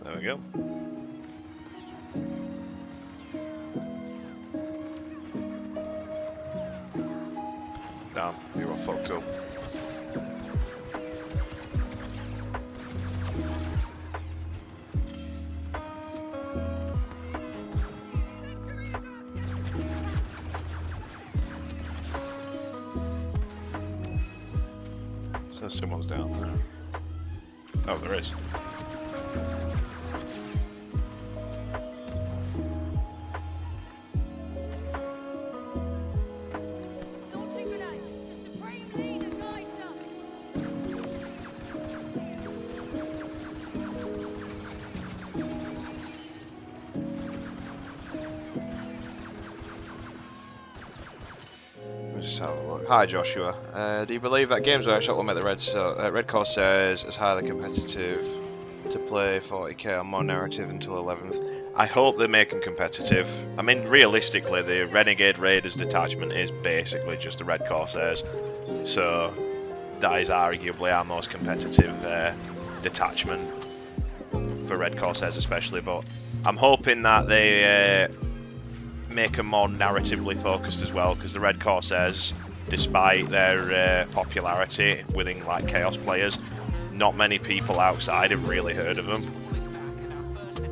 There we go. Damn, you're all fucked up. So someone's down there. Oh, there is. Hi Joshua, do you believe that Games Workshop will make the Red Corsairs as highly competitive to play 40k or more narrative until 11th? I hope they make them competitive. I mean, realistically, the Renegade Raiders detachment is basically just the Red Corsairs, so that is arguably our most competitive detachment for Red Corsairs especially, but I'm hoping that they make them more narratively focused as well, because the Red Corsairs, despite their popularity within like Chaos players, not many people outside have really heard of them.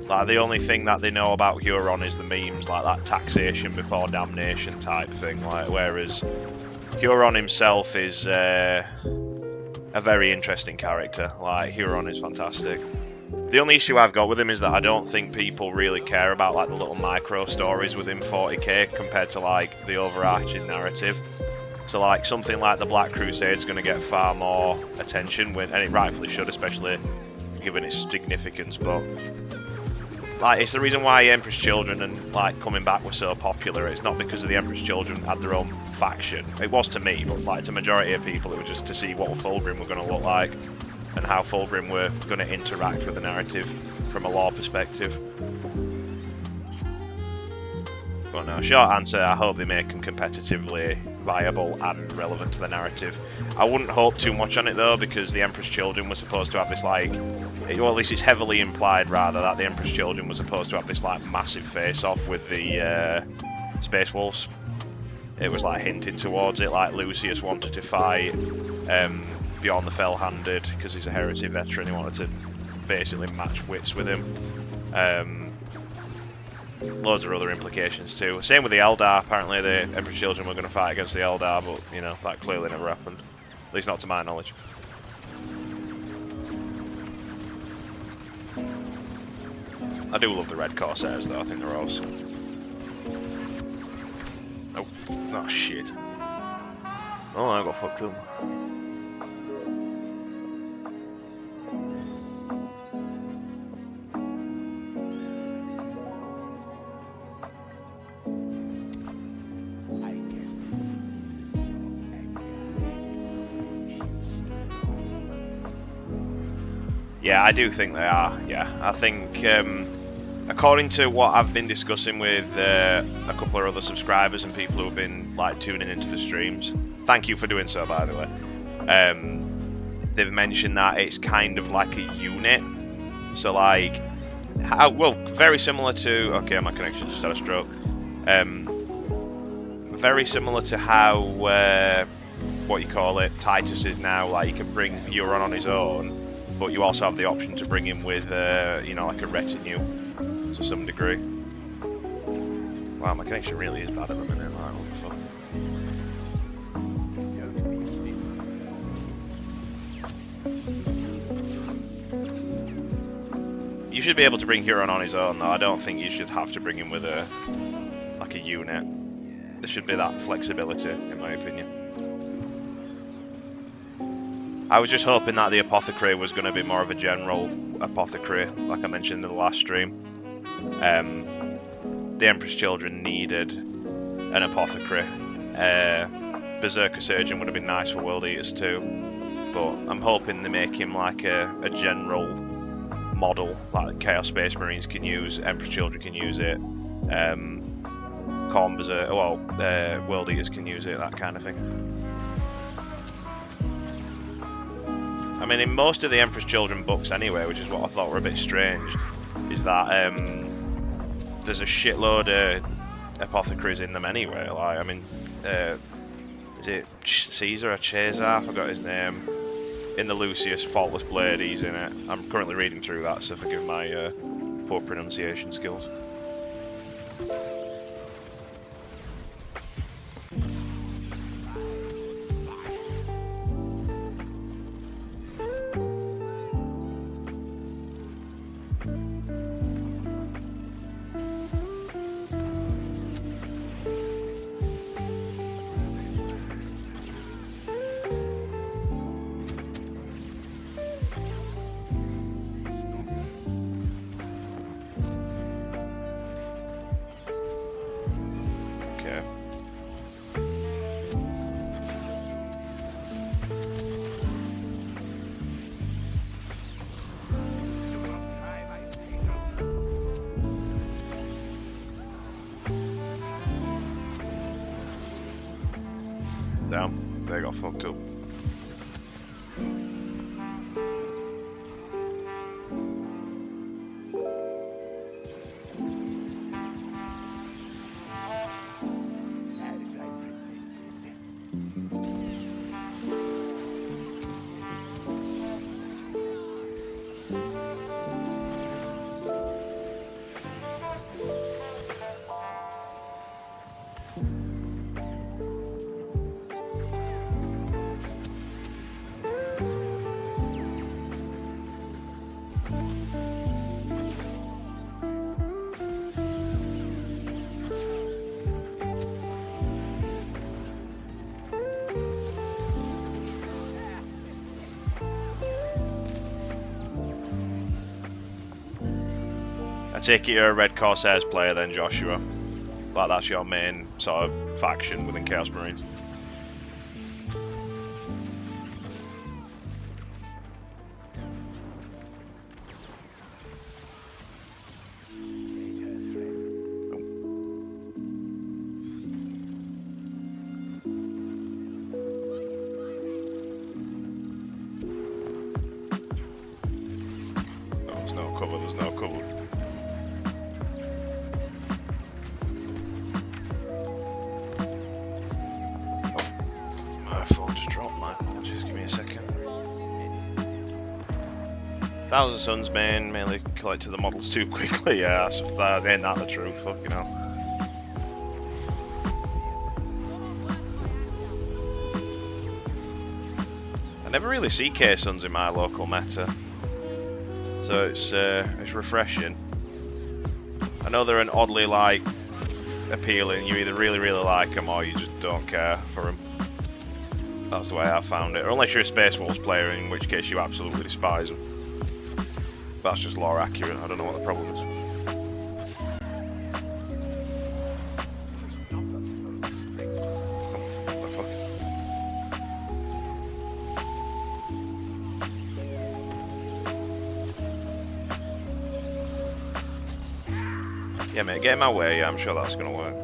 Like, the only thing that they know about Huron is the memes, like that taxation before damnation type thing, like, whereas Huron himself is a very interesting character. Like, Huron is fantastic. The only issue I've got with him is that I don't think people really care about like the little micro stories within 40k compared to like the overarching narrative. So like something like the Black Crusade is going to get far more attention, and it rightfully should, especially given its significance. But like, it's the reason why Emperor's Children and like coming back was so popular. It's not because of the Emperor's Children had their own faction. It was to me, but like to majority of people, it was just to see what Fulgrim were going to look like and how Fulgrim were going to interact with the narrative from a lore perspective. But no, short answer, I hope they make them competitively viable and relevant to the narrative. I wouldn't hope too much on it though, because the Emperor's Children were supposed to have this like, well, at least it's heavily implied rather, that the Emperor's Children were supposed to have this like massive face-off with the Space Wolves. It was like hinted towards it, like Lucius wanted to fight Bjorn the Fell-Handed because he's a heresy veteran. He wanted to basically match wits with him. Loads of other implications too. Same with the Eldar. Apparently the Emperor's Children were going to fight against the Eldar, but you know, that clearly never happened. At least not to my knowledge. I do love the Red Corsairs though, I think they're awesome. Oh shit. Oh, I got fucked up. Yeah, I do think they are. Yeah, I think according to what I've been discussing with a couple of other subscribers and people who have been like tuning into the streams, thank you for doing so, by the way. They've mentioned that it's kind of like a unit. So like, well, very similar to. Okay, my connection just had a stroke. Very similar to how what you call it, Titus is now. Like you can bring Euron on his own. But you also have the option to bring him with, you know, like a retinue to some degree. Wow, my connection really is bad at the minute. Like, what the fuck? You should be able to bring Huron on his own, though. I don't think you should have to bring him with a unit. There should be that flexibility, in my opinion. I was just hoping that the apothecary was going to be more of a general apothecary, like I mentioned in the last stream. The Emperor's Children needed an apothecary. Berserker Surgeon would have been nice for World Eaters too, but I'm hoping they make him like a general model, like Chaos Space Marines can use, Emperor's Children can use it, Khorne Berserker, well, World Eaters can use it, that kind of thing. I mean, in most of the Emperor's Children books anyway, which is what I thought were a bit strange, is that there's a shitload of apothecaries in them anyway. Like, I mean, is it Caesar or Caesar? I forgot his name. In the Lucius Faultless Blade, he's in it. I'm currently reading through that, so forgive my poor pronunciation skills. Damn, they got fucked up. take it you're a Red Corsairs player then, Joshua. Like that's your main sort of faction within Chaos Marines. There's no cover. My phone just dropped, my apologies, give me a second. Thousand Suns main mainly collected the models too quickly, yeah, that ain't that the truth, fucking hell. I never really see K-Suns in my local meta, so it's refreshing. I know they're an oddly like appealing, you either really like them or you just don't care for them. That's the way I found it, or unless you're a Space Wolves player, in which case you absolutely despise them. That's just lore accurate, I don't know what the problem is. Yeah, mate, get in my way. Yeah, I'm sure that's gonna work.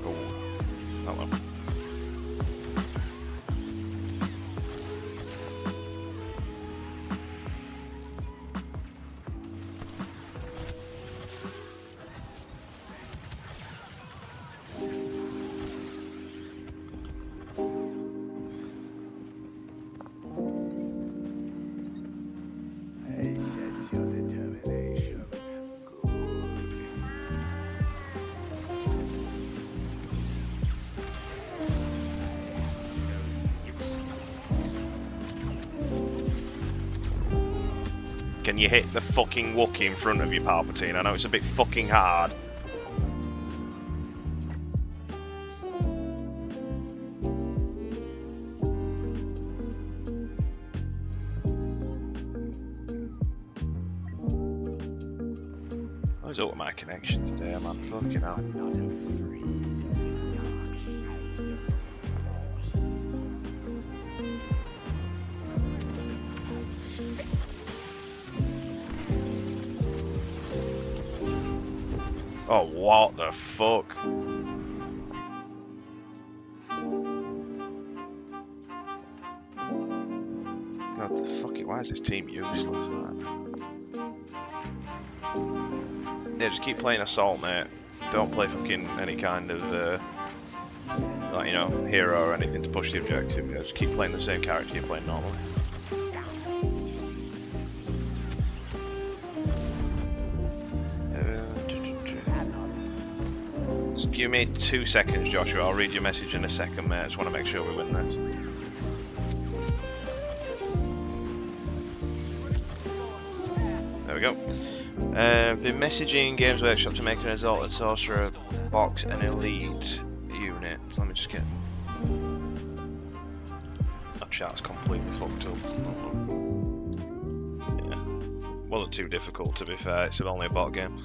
Oh, hello. Can you hit the fucking Wookiee in front of you, Palpatine? I know it's a bit fucking hard. What is up with my connection today, man? Fucking hell. Oh, what the fuck? God, fuck it, why is this team useless, man? Yeah, just keep playing Assault, mate. Don't play fucking any kind of, like, you know, hero or anything to push the objective. Yeah, just keep playing the same character you're playing normally. Give me 2 seconds, Joshua. I'll read your message in a second, mate. I just want to make sure we win this. There we go. Been messaging Games Workshop to make an Exalted Sorcerer box and Elite unit. So let me just get... That chat's completely fucked up. Yeah. Wasn't too difficult, to be fair. It's only a bot game.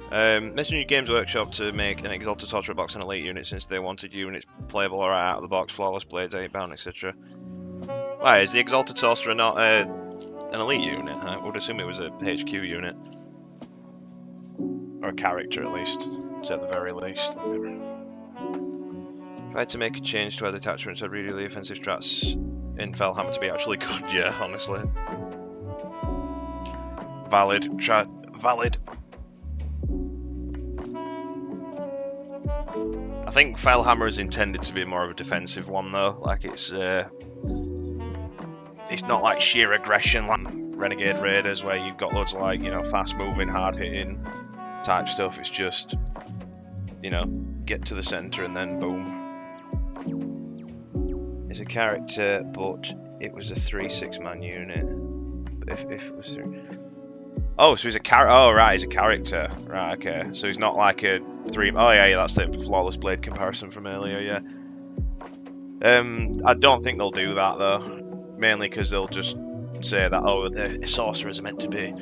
Messaging Games Workshop to make an Exalted Sorcerer box and Elite unit since they wanted units playable right out of the box, flawless blades, 8-bound, etc. Why, is the Exalted Sorcerer not an Elite unit? I would assume it was a HQ unit. Or a character at least, at the very least. Tried to make a change to our detachments, I'd really the offensive strats in Felhammer to be actually good, yeah, honestly. Valid, valid. I think Felhammer is intended to be more of a defensive one though, like it's not like sheer aggression like Renegade Raiders where you've got loads of like, you know, fast moving, hard hitting type stuff. It's just, you know, get to the centre and then boom. He's a character, but it was a 3-6 man unit. If it was 3. Oh, so he's a character. Oh, right, he's a character. Right, okay. So he's not like a 3. Oh, yeah, that's the flawless blade comparison from earlier, yeah. I don't think they'll do that, though. Mainly because they'll just say that, oh, the sorcerers are meant to be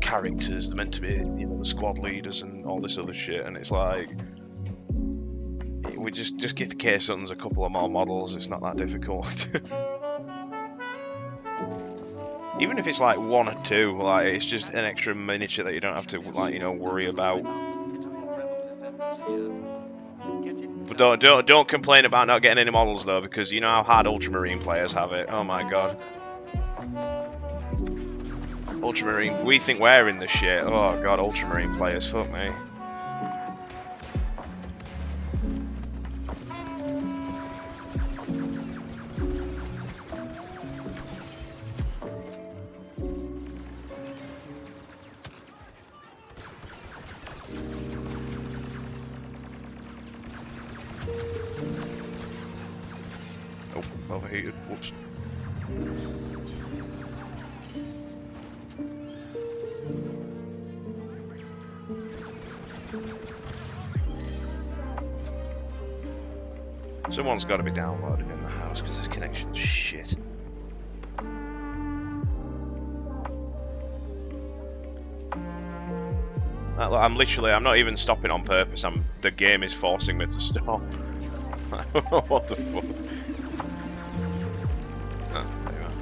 characters, they're meant to be, you know, the squad leaders and all this other shit, and it's like, we just give the K-Suns a couple of more models, it's not that difficult. Even if it's like 1 or 2, like, it's just an extra miniature that you don't have to, like, you know, worry about. But don't complain about not getting any models though, because you know how hard Ultramarine players have it. Oh my god. Ultramarine, we think we're in the shit. Oh god, Ultramarine players, fuck me. Oh, overheated. Whoops. Someone's got to be downloading in the house because this connection's shit. I'm not even stopping on purpose. The game is forcing me to stop. What the fuck? Oh, there you are.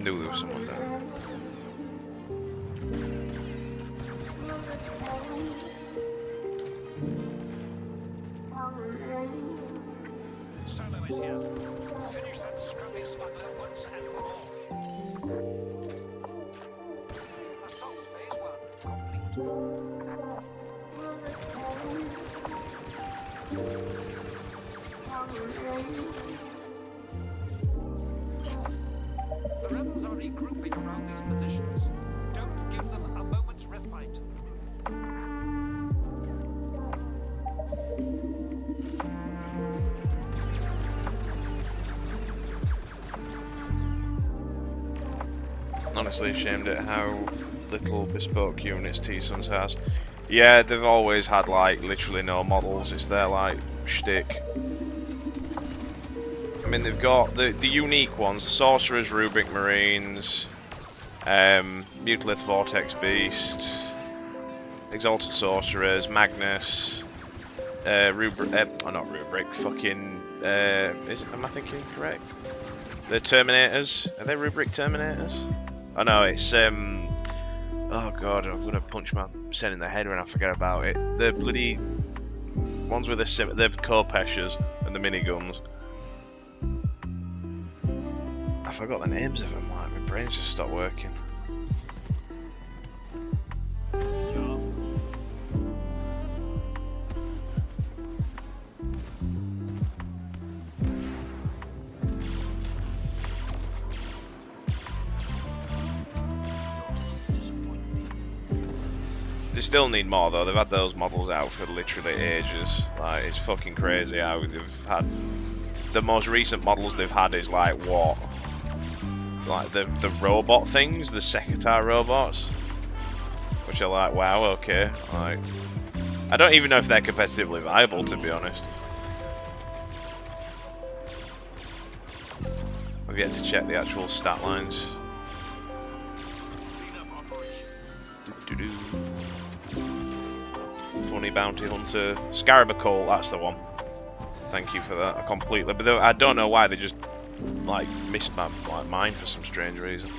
Knew there was someone there. Solo is here. Finish that scruffy smuggler once and for all. Assault phase 1 complete. The rebels are regrouping around these positions. Don't give them a moment's respite. Honestly ashamed at how little bespoke units T-Suns has. Yeah, they've always had like literally no models, it's their like shtick. I mean, they've got the unique ones, the Sorcerers, Rubric Marines, Mutilith Vortex Beast, Exalted Sorcerers, Magnus, not Rubric, fucking, am I thinking correct? The Terminators, are they Rubric Terminators? Oh no, it's, oh god, I'm gonna punch myself in the head when I forget about it. The bloody ones with the Kopeshers and the miniguns. I forgot the names of them, like, my brain's just stopped working. They still need more though, they've had those models out for literally ages. Like, it's fucking crazy how they've had... The most recent models they've had is like, what? Like the robot things, the Sekitar robots, which are like, wow, okay. Like, I don't even know if they're competitively viable, to be honest. I've yet to check the actual stat lines. Funny bounty hunter, Scarabacol, that's the one. Thank you for that, completely. But I don't know why they just like missed my mind for some strange reason.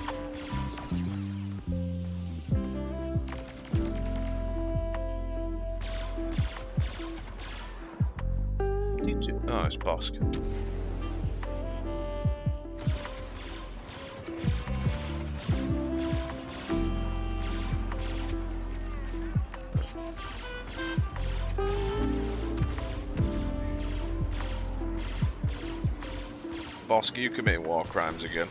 Oh, it's Bosk. Boss, are you committing war crimes again?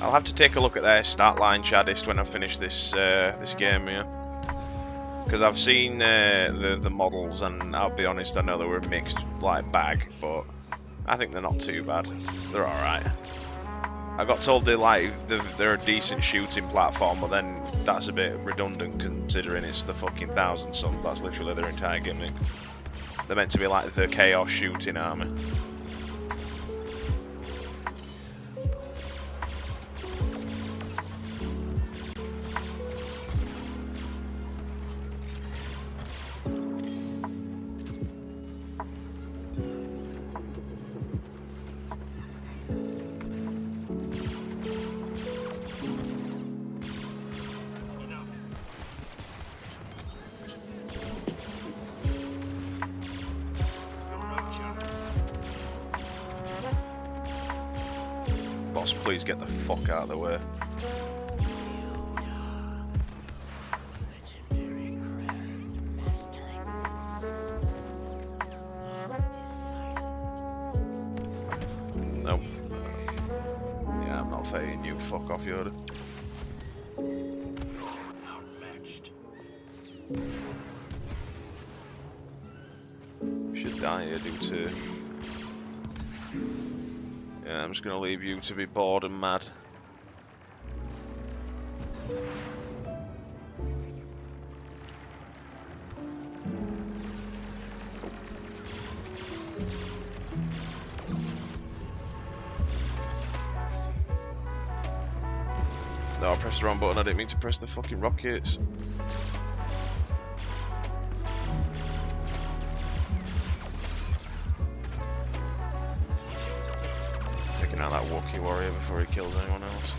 I'll have to take a look at their stat line, Chadist, when I finish this this game here. Because I've seen the models, and I'll be honest, I know they were a mixed like bag, but I think they're not too bad. They're all right. I got told they're a decent shooting platform, but then that's a bit redundant considering it's the fucking Thousand Suns. That's literally their entire gimmick. They're meant to be like the chaos shooting army. Boss, please get the fuck out of the way. Nope. Yeah, I'm not fighting you. Fuck off, Yoda. Should die here due to... Yeah, I'm just gonna leave you to be bored and mad. No, I pressed the wrong button. I didn't mean to press the fucking rockets. Taking out that Wookiee warrior before he kills anyone else.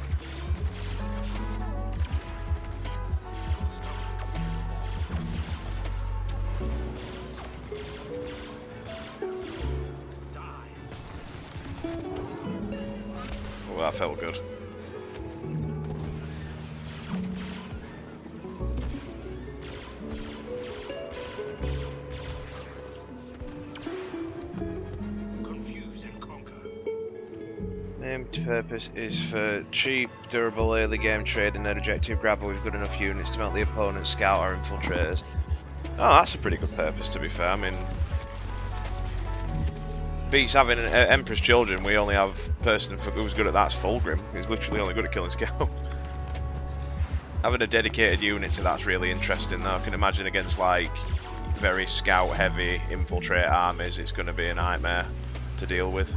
Oh, that felt good. Named purpose is for cheap, durable early game trading and objective grabber with good enough units to melt the opponent's scout or infiltrators. Oh, that's a pretty good purpose, to be fair. I mean, beats having Emperor's Children. We only have a person who's good at that's Fulgrim. He's literally only good at killing scout. Having a dedicated unit to that's really interesting, though. I can imagine against like very scout heavy infiltrate armies, it's going to be a nightmare to deal with.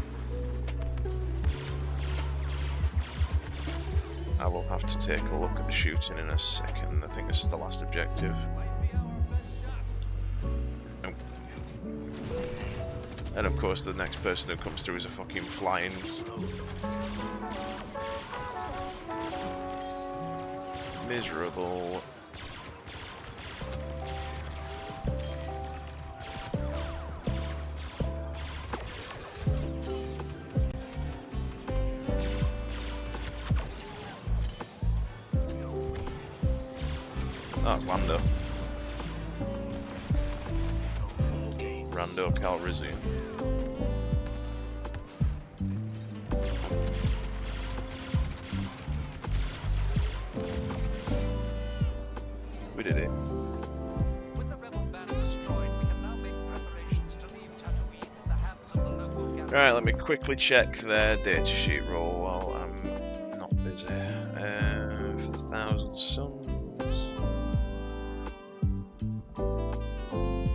I will have to take a look at the shooting in a second. I think this is the last objective. Nope. And of course the next person who comes through is a fucking flying... miserable... Oh, it's Lando. Rando Calrissian. We did it. With the rebel banner destroyed, we can now make preparations to leave Tatooine in the hands of the local garrison. Right, let me quickly check their data sheet roll while I'm not busy. For 1,000 suns.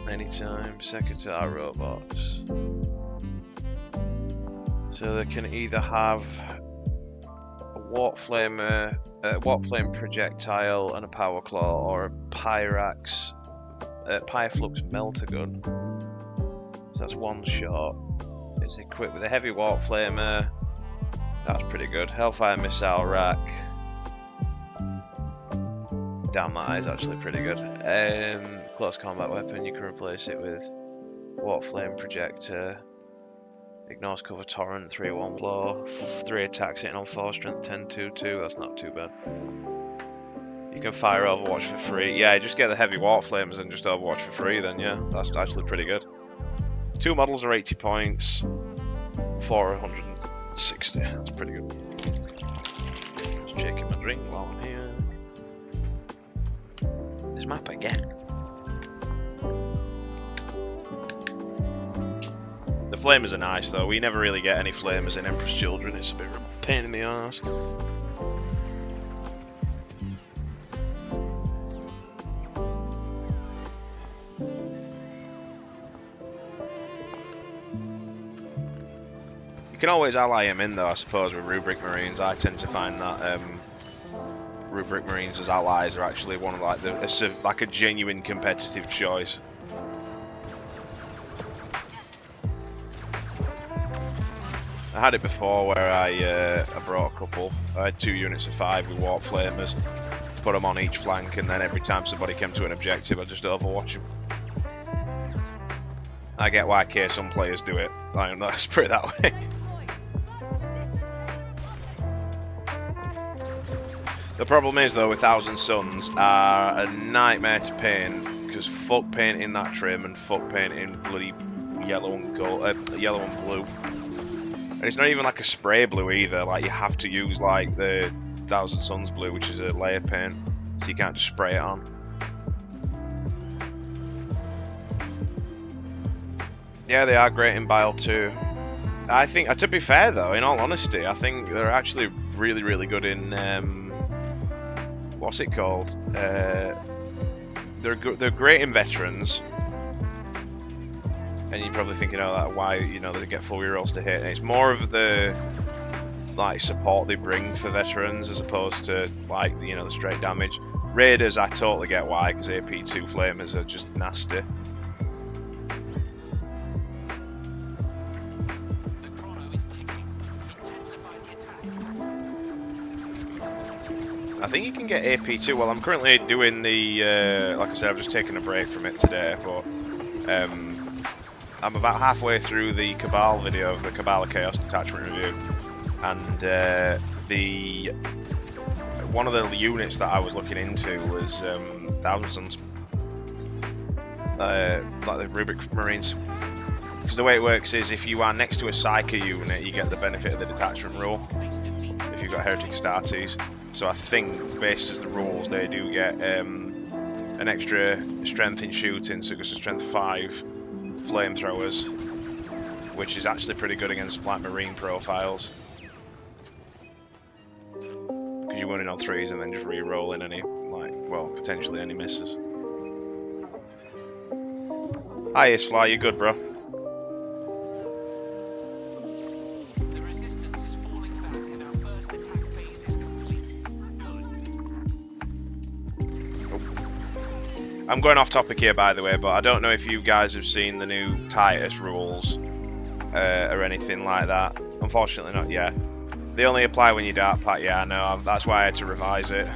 Anytime, Secretary robots. So they can either have a warp flame projectile and a power claw, or a Pyrax, Pyreflux melter gun. So that's one shot. It's equipped with a heavy warp flamer. That's pretty good. Hellfire missile rack. Damn, that is actually pretty good. Close combat weapon, you can replace it with warp flame projector. Ignores cover, torrent, 3-1 blow, 3 attacks hitting on 4 strength, 10-2-2. That's not too bad. You can fire Overwatch for free. Yeah, just get the heavy water flames and just Overwatch for free. Then yeah, that's actually pretty good. 2 models are 80 points. 4 are 160. That's pretty good. Just checking my drink while I'm here. This map again. The flamers are nice though. We never really get any flamers in Emperor's Children. It's a bit of a pain in the arse. You can always ally him in though, I suppose, with Rubric Marines. I tend to find that Rubric Marines as allies are actually one of like it's like a genuine competitive choice. I had it before where I brought a couple. I had 2 units of 5 with Warp Flamers, put them on each flank, and then every time somebody came to an objective, I just Overwatch them. I get why some players do it. Let's put it that way. The problem is though, with Thousand Suns are a nightmare to paint because fuck painting that trim and fuck painting bloody yellow and gold, yellow and blue. And it's not even like a spray blue either. Like you have to use like the Thousand Suns blue, which is a layer paint, so you can't just spray it on. Yeah, they are great in Bile too. I think, to be fair though, in all honesty, I think they're actually really, really good in what's it called? They're great in veterans, and you're probably thinking, oh, that why they get full rerolls to hit. And it's more of the like support they bring for veterans as opposed to like the straight damage. Raiders, I totally get why, because AP2 flamers are just nasty. I think you can get AP2. Well, I'm currently doing the, like I said, I've just taken a break from it today, but I'm about halfway through the Cabal video, the Cabal of Chaos Detachment review, and one of the units that I was looking into was Thousand Suns, like the Rubric Marines. Because the way it works is if you are next to a Psyker unit, you get the benefit of the detachment rule, if you've got Heretic Astartes. So I think, based as the rules, they do get an extra strength in shooting, so it goes to strength 5 flamethrowers, which is actually pretty good against like marine profiles. Because you're running on 3s and then just re-rolling any, potentially any misses. Hi, Fly, you good, bro? I'm going off topic here, by the way, but I don't know if you guys have seen the new Titus rules or anything like that. Unfortunately, not yet. They only apply when you dark pack. Yeah, I know. That's why I had to revise it.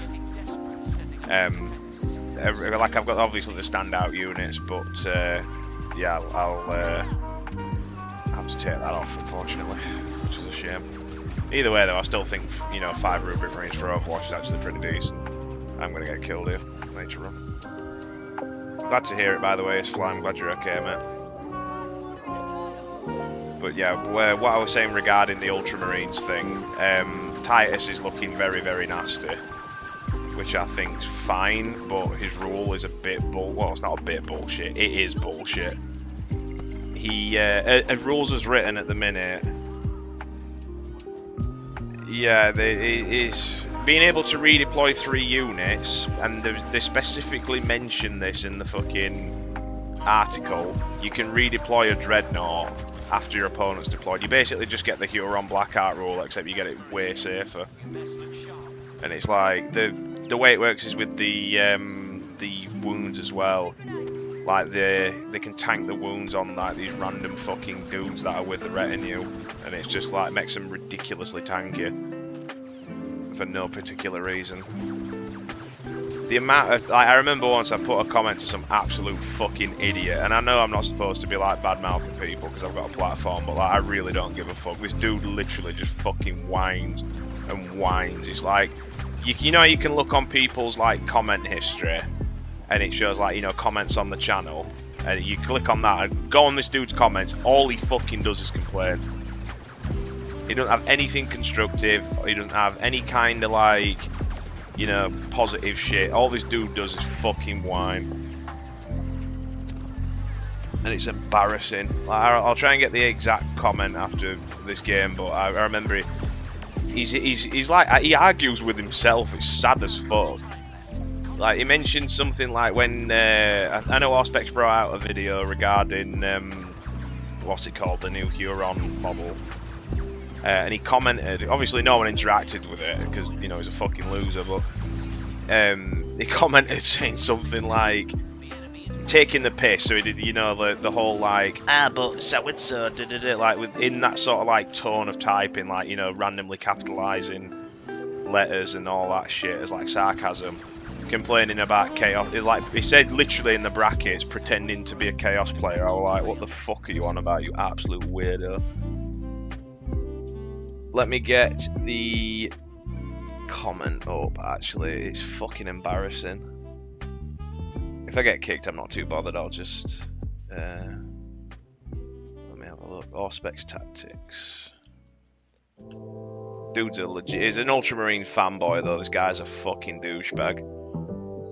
Like I've got obviously the standout units, but yeah, I'll have to take that off, unfortunately, which is a shame. Either way, though, I still think 5 Rubric Marines for Overwatch is actually pretty decent. I'm gonna get killed here. Nature run. Glad to hear it, by the way, Fly. I'm glad you're okay, mate. But yeah, what I was saying regarding the Ultramarines thing, Titus is looking very, very nasty, which I think's fine, but his rule is a bit well, it's not a bit bullshit, it is bullshit. He, as rules is written at the minute, yeah, it's being able to redeploy 3 units, and they specifically mention this in the fucking article. You can redeploy a Dreadnought after your opponent's deployed. You basically just get the Huron Blackheart rule, except you get it way safer. And it's like the way it works is with the wounds as well. Like they can tank the wounds on like these random fucking dudes that are with the retinue, and it's just like makes them ridiculously tanky for no particular reason. the amount of, like, I remember once I put a comment to some absolute fucking idiot, and I know I'm not supposed to be like bad mouthing people because I've got a platform, but like I really don't give a fuck. This dude literally just fucking whines and whines. It's like, you know, you can look on people's like comment history, and it shows like, you know, comments on the channel, and you click on that and go on this dude's comments. All he fucking does is complain. He doesn't have anything constructive. He doesn't have any kind of like, you know, positive shit. All this dude does is fucking whine, and it's embarrassing. Like, I'll try and get the exact comment after this game, but I remember he's like, he argues with himself. It's sad as fuck. Like, he mentioned something like when I know Auspex brought out a video regarding what's it called, the new Huron model. And he commented, obviously no one interacted with it because, you know, he's a fucking loser, but he commented saying something like, taking the piss, so he did, you know, the whole like, but so-and-so, like within that sort of like tone of typing, like, you know, randomly capitalising letters and all that shit as like sarcasm, complaining about chaos. Like, he said literally in the brackets, pretending to be a chaos player. I was like, what the fuck are you on about, you absolute weirdo? Let me get the comment up, actually. It's fucking embarrassing. If I get kicked, I'm not too bothered. I'll just... let me have a look. Auspex Tactics. Dude's a legit... He's an Ultramarine fanboy, though. This guy's a fucking douchebag.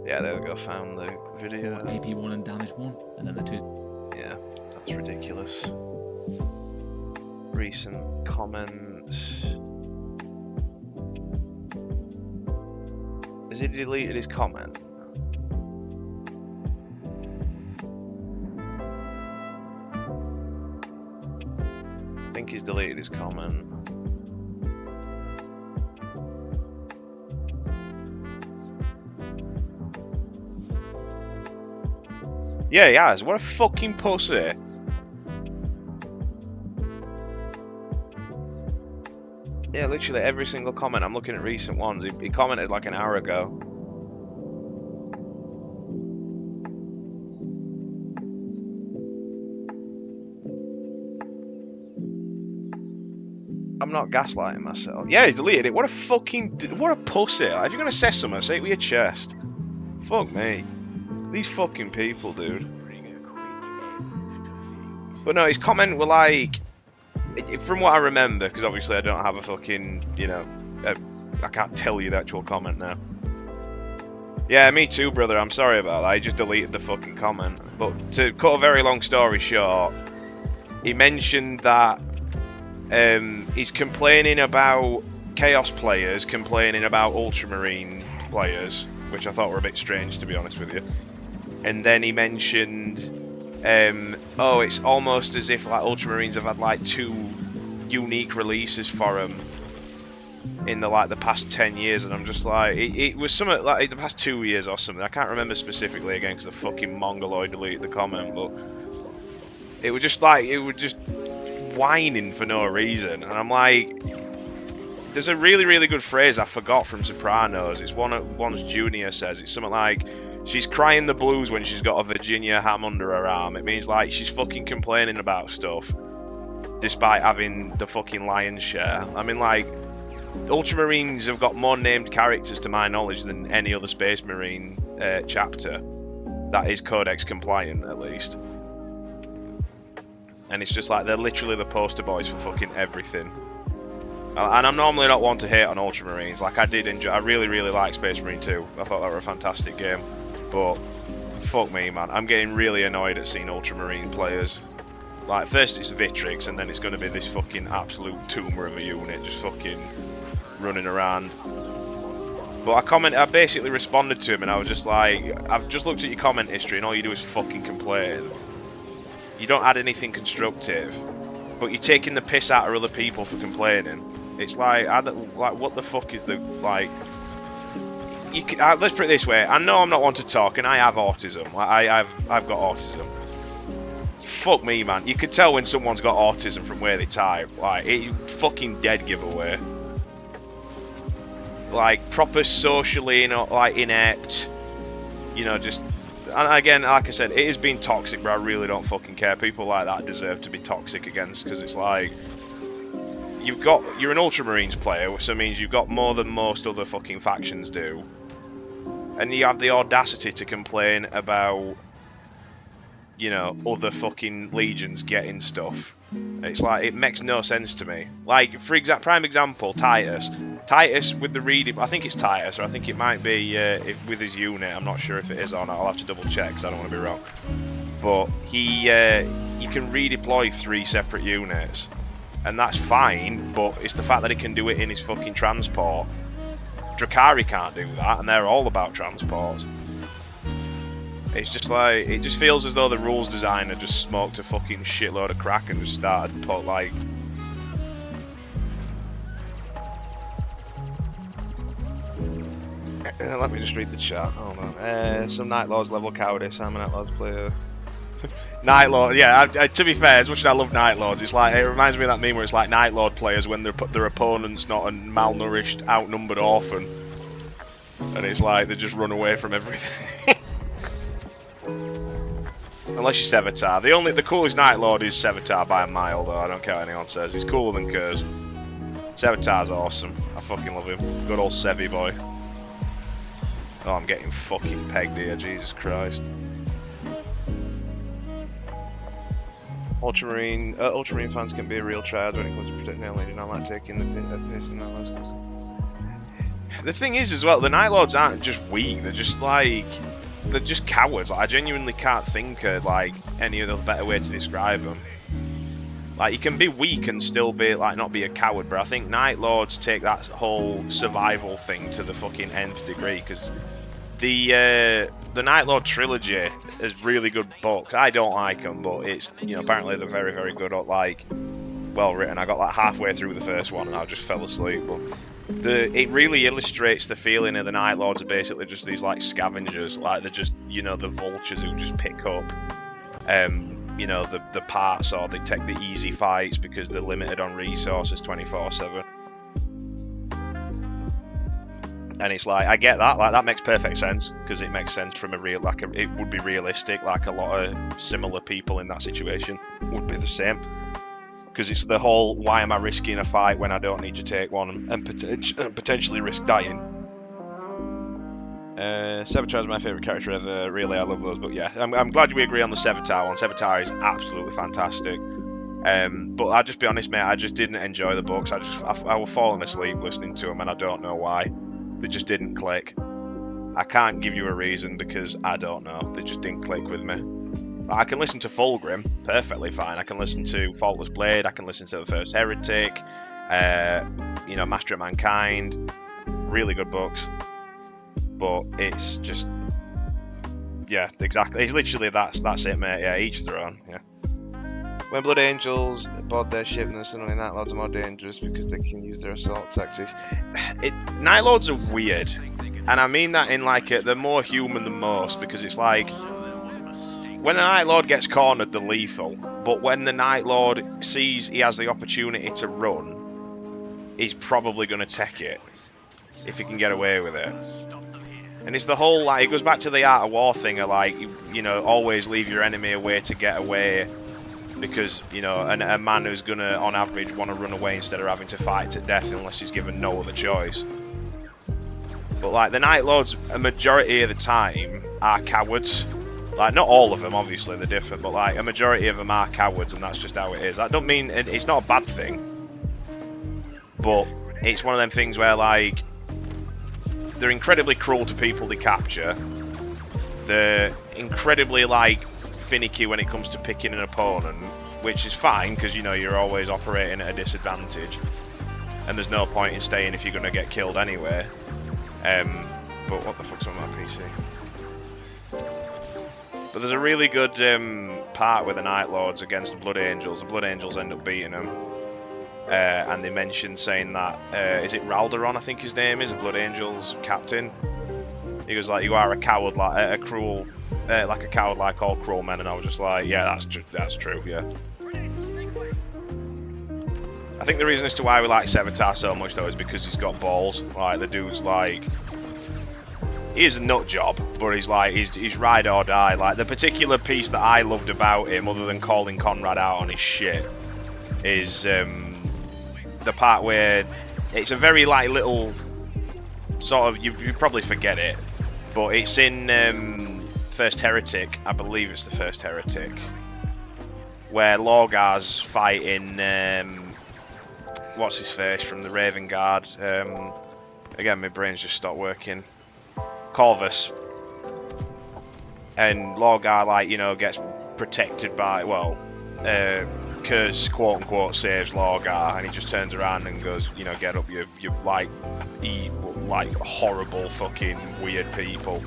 Yeah, there we go. Found the video. AP1 and damage 1, and then the 2... Yeah, that's ridiculous. Recent comments. Has he deleted his comment? I think he's deleted his comment. Yeah, he has. What a fucking pussy. Yeah, literally every single comment. I'm looking at recent ones. He commented like an hour ago. I'm not gaslighting myself. Yeah, he's deleted it. What a fucking... What a pussy. Are you going to say something? Say it with your chest. Fuck me. These fucking people, dude. But no, his comment were like... From what I remember, because obviously I don't have a fucking, you know, I can't tell you the actual comment now. Yeah, me too, brother. I'm sorry about that. I just deleted the fucking comment. But to cut a very long story short, he mentioned that he's complaining about Chaos players complaining about Ultramarine players, which I thought were a bit strange, to be honest with you. And then he mentioned... oh, it's almost as if like Ultramarines have had like 2 unique releases for them in the past 10 years, and I'm just like, it was something like the past 2 years or something. I can't remember specifically again because the fucking mongoloid deleted the comment, but it was just like, it was just whining for no reason, and I'm like, there's a really, really good phrase I forgot from Sopranos. It's one Junior says. It's something like, she's crying the blues when she's got a Virginia ham under her arm. It means like she's fucking complaining about stuff despite having the fucking lion's share. I mean, like, Ultramarines have got more named characters to my knowledge than any other Space Marine chapter that is Codex compliant, at least. And it's just like, they're literally the poster boys for fucking everything. And I'm normally not one to hate on Ultramarines. Like, I did enjoy, I really, really like Space Marine 2. I thought that were a fantastic game. But, fuck me, man. I'm getting really annoyed at seeing Ultramarine players. Like, first it's Vitrix, and then it's going to be this fucking absolute tumor of a unit just fucking running around. But I basically responded to him, and I was just like, I've just looked at your comment history, and all you do is fucking complain. You don't add anything constructive, but you're taking the piss out of other people for complaining. It's like, what the fuck is the, like... let's put it this way. I know I'm not one to talk, and I have autism. I've got autism. Fuck me, man. You can tell when someone's got autism from where they type. Like, it's fucking dead giveaway. Like, proper socially, like, inept, you know, just. And again, like I said, it has been toxic, but I really don't fucking care. People like that deserve to be toxic against, because it's like, you're an Ultramarines player, so it means you've got more than most other fucking factions do, and you have the audacity to complain about, you know, other fucking legions getting stuff. It's like, it makes no sense to me. Like, for prime example, Titus with the reading, I think it's Titus, or I think it might be with his unit. I'm not sure if it is or not. I'll have to double check because I don't want to be wrong. But he can redeploy 3 separate units, and that's fine. But it's the fact that he can do it in his fucking transport. Drakari can't do that, and they're all about transports. It's just like, it just feels as though the rules designer just smoked a fucking shitload of crack and just started to put like... let me just read the chat, hold on. Some Night Lords level cowardice, I'm a Night Lords player. Night Lord, yeah, to be fair, as much as I love Night Lords, it's like, it reminds me of that meme where it's like Night Lord players when their opponent's not a malnourished, outnumbered orphan. And it's like, they just run away from everything. Unless you're Sevatar. The coolest Night Lord is Sevatar by a mile, though. I don't care what anyone says. He's cooler than Kurz. Sevatar's awesome. I fucking love him. Good old Sevi boy. Oh, I'm getting fucking pegged here. Jesus Christ. Ultramarine fans can be a real triad when it comes to protecting their lady. Not like taking the piss in that list. The thing is, as well, the Night Lords aren't just weak. They're just like... they're just cowards. Like, I genuinely can't think of like any other better way to describe them. Like, you can be weak and still be like not be a coward, but I think Night Lords take that whole survival thing to the fucking nth degree. Because the Night Lord trilogy is really good books. I don't like them, but it's, you know, apparently they're very, very good. Like, well written. I got like halfway through the first one and I just fell asleep. But it really illustrates the feeling of the Night Lords are basically just these like scavengers, like they're just, you know, the vultures who just pick up, you know, the parts, or they take the easy fights because they're limited on resources 24/7. And it's like, I get that, like that makes perfect sense, because it makes sense from a real, like it would be realistic, like a lot of similar people in that situation would be the same. Because it's the whole, why am I risking a fight when I don't need to take one and potentially risk dying? Sevatar is my favourite character ever. Really, I love those. But yeah, I'm glad we agree on the Sevatar one. Sevatar is absolutely fantastic. But I'll just be honest, mate, I just didn't enjoy the books. I was falling asleep listening to them, and I don't know why. They just didn't click. I can't give you a reason because I don't know. They just didn't click with me. I can listen to Fulgrim perfectly fine. I can listen to Faultless Blade. I can listen to The First Heretic. You know, Master of Mankind. Really good books. But it's just, yeah, exactly. It's literally that's it, mate. Yeah, each their own. Yeah. When Blood Angels board their ship, and then suddenly Night Lords are more dangerous because they can use their assault tactics. Night Lords are weird, and I mean that in like they're more human than most, because it's like, when the Night Lord gets cornered, they're lethal. But when the Night Lord sees he has the opportunity to run, he's probably going to take it, if he can get away with it. And it's the whole, like, it goes back to the Art of War thing of, like, you know, always leave your enemy a way to get away. Because, you know, a man who's going to, on average, want to run away instead of having to fight to death unless he's given no other choice. But, like, the Night Lords, a majority of the time, are cowards. Like, not all of them, obviously, they're different, but, like, a majority of them are cowards, and that's just how it is. I don't mean, it's not a bad thing, but it's one of them things where, like, they're incredibly cruel to people they capture. They're incredibly, like, finicky when it comes to picking an opponent, which is fine, because, you know, you're always operating at a disadvantage, and there's no point in staying if you're going to get killed anyway. But what the fuck's on my PC? But there's a really good part with the Night Lords against the Blood Angels. The Blood Angels end up beating them. And they mentioned saying that, is it Ralderon, I think his name is, the Blood Angels captain? He was like, you are a coward, like a cruel, like a coward like all cruel men. And I was just like, yeah, that's true, yeah. I think the reason as to why we like Sevatar so much, though, is because he's got balls. Like, the dude's like, he is a nut job, but he's like he's ride or die. Like the particular piece that I loved about him, other than calling Conrad out on his shit, is the part where it's a very like little sort of you probably forget it, but it's in First Heretic. I believe it's the First Heretic, where Lorgar's fighting what's his face from the Raven Guard. Again, my brain's just stopped working. Corvus. And Lorgar, like, you know, gets protected by, well, Kurz quote unquote saves Lorgar, and he just turns around and goes, you know, get up, you like horrible fucking weird people.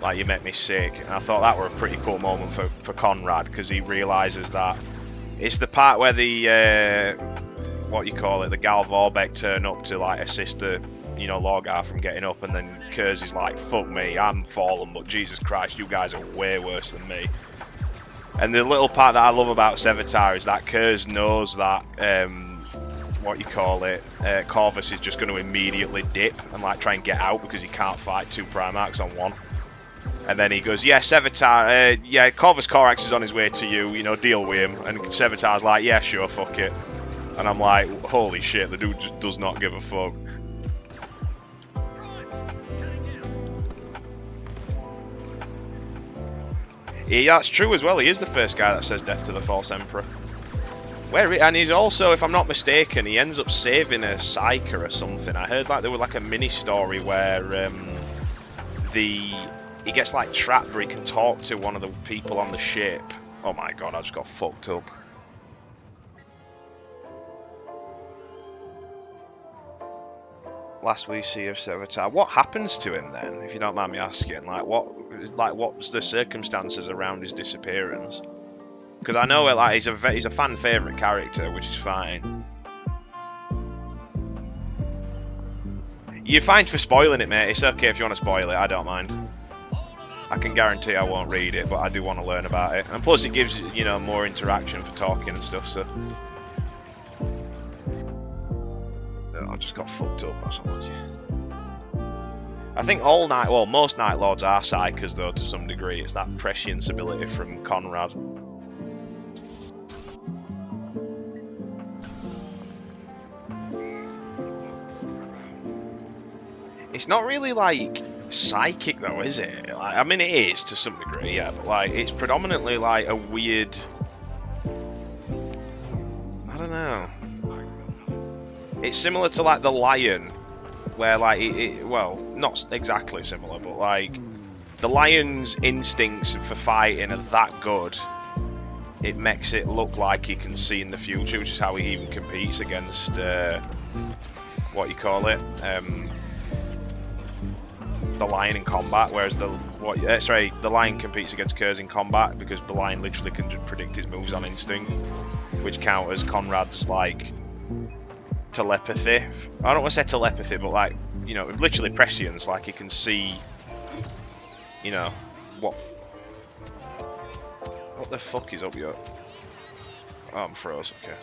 Like, you make me sick. And I thought that were a pretty cool moment for Conrad, because he realises that it's the part where the what you call it, the Gal Vorbeck turn up to like assist the, you know, Lorgar from getting up, and then Kurz is like, fuck me, I'm fallen, but Jesus Christ, you guys are way worse than me. And the little part that I love about Sevatar is that Kurz knows that what you call it, Corvus is just going to immediately dip and like try and get out because he can't fight 2 Primarchs on one. And then he goes, yeah, Sevatar, yeah, Corvus Corax is on his way to you, you know, deal with him. And Sevatar's like, yeah, sure, fuck it. And I'm like, holy shit, the dude just does not give a fuck. Yeah, that's true as well. He is the first guy that says death to the False Emperor. And he's also, if I'm not mistaken, he ends up saving a Psyker or something. I heard like there was like a mini story where he gets like trapped where he can talk to one of the people on the ship. Oh my god, I just got fucked up. Last we see of Sevatar. What happens to him then, if you don't mind me asking? What's the circumstances around his disappearance? Because I know like he's a fan favourite character, which is fine. You're fine for spoiling it, mate. It's okay if you want to spoil it. I don't mind. I can guarantee I won't read it, but I do want to learn about it. And plus, it gives, you know, more interaction for talking and stuff. So. I just got fucked up, that's all. I think most Night Lords are Psykers though to some degree. It's that prescience ability from Conrad. It's not really like psychic though, is it? Like, I mean, it is to some degree, yeah, but like it's predominantly like a weird, I don't know. It's similar to like the Lion, where like well, not exactly similar, but like the Lion's instincts for fighting are that good. It makes it look like he can see in the future, which is how he even competes against what you call it, the Lion in combat. Whereas the Lion competes against Kurz in combat because the Lion literally can just predict his moves on instinct, which counters Conrad's like telepathy. I don't want to say telepathy, but like, you know, literally prescience. Like he can see, you know, what the fuck is up here? Oh, I'm froze. Okay.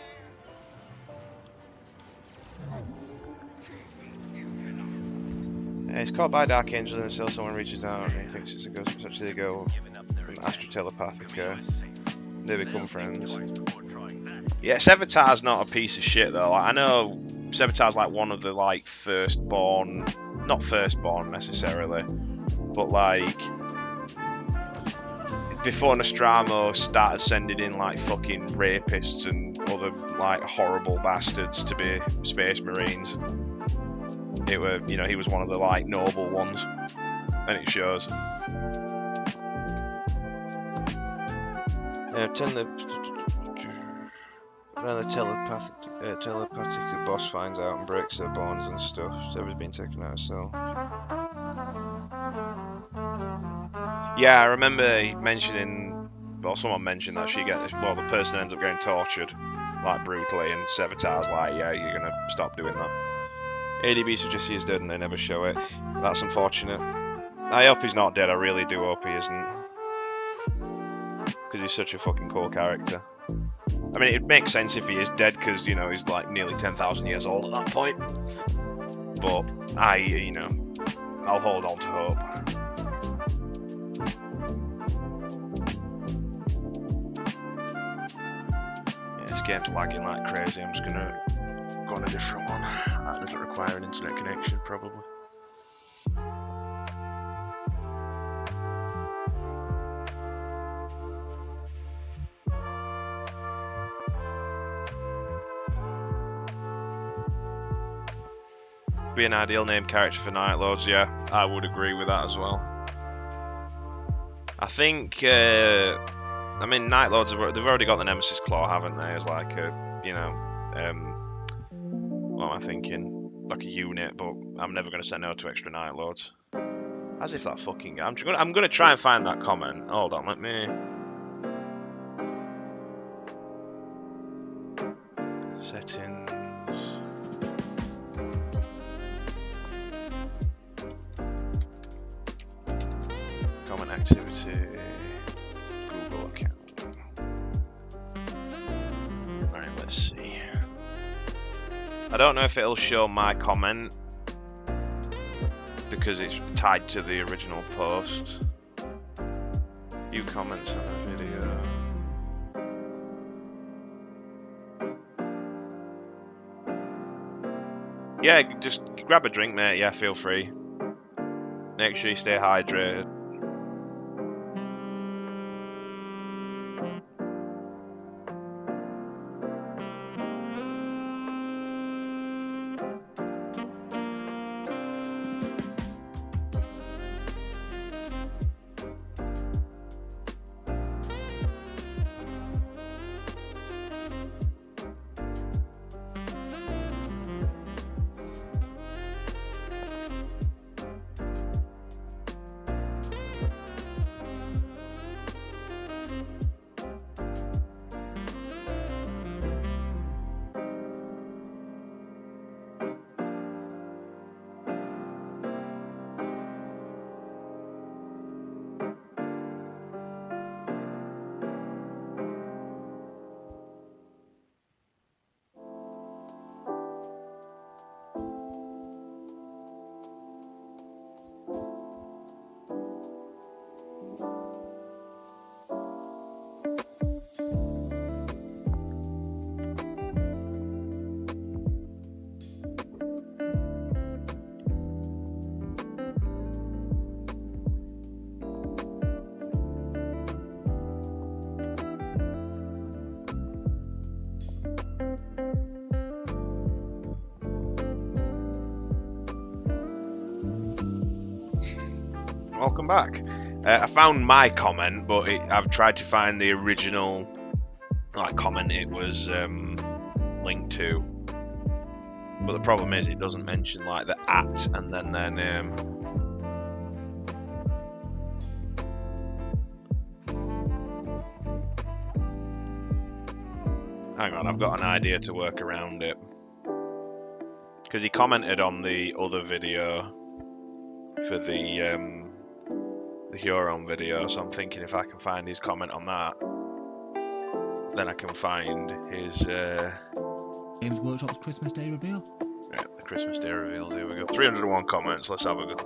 He's caught by Dark Angel until someone reaches out and he thinks it's a ghost, but actually they go astro telepathic. They become friends. Yeah, Sevatar's not a piece of shit though. Like, I know Sevatar's like one of the like firstborn, not firstborn necessarily, but like before Nostromo started sending in like fucking rapists and other like horrible bastards to be Space Marines. It were, you know, he was one of the like noble ones, and it shows. When the telepathic boss finds out and breaks their bonds and stuff, Seva's been taken out herself. Yeah, I remember mentioning, well, someone mentioned that the person ends up getting tortured, like brutally, and Sevatar's like, yeah, you're gonna stop doing that. ADB suggests he's dead and they never show it. That's unfortunate. I hope he's not dead, I really do hope he isn't. Because he's such a fucking cool character. I mean, it makes sense if he is dead, because, you know, he's like nearly 10,000 years old at that point. But, you know, I'll hold on to hope. Yeah, this game's lagging like crazy. I'm just gonna go on a different one. That doesn't require an internet connection, probably. Be an ideal name character for Night Lords, yeah, I would agree with that as well. I think, I mean, Night Lords, they've already got the Nemesis Claw, haven't they, as like a, you know, what am I thinking? Like a unit, but I'm never going to say no to extra Night Lords. As if that fucking guy. I'm gonna try and find that comment. Hold on, let me. Settings. Comment activity. Google account. Right, let's see. I don't know if it'll show my comment because it's tied to the original post. View comments on the video. Yeah, just grab a drink, mate. Yeah, feel free. Make sure you stay hydrated. Welcome back. I found my comment, but I've tried to find the original comment it was linked to. But the problem is it doesn't mention like the @ and then their name. Hang on, I've got an idea to work around it. Because he commented on the other video for the Huron video, so I'm thinking if I can find his comment on that, then I can find his Games Workshop's Christmas Day reveal. Yeah, the Christmas Day reveal. There we go. 301 comments. Let's have a go.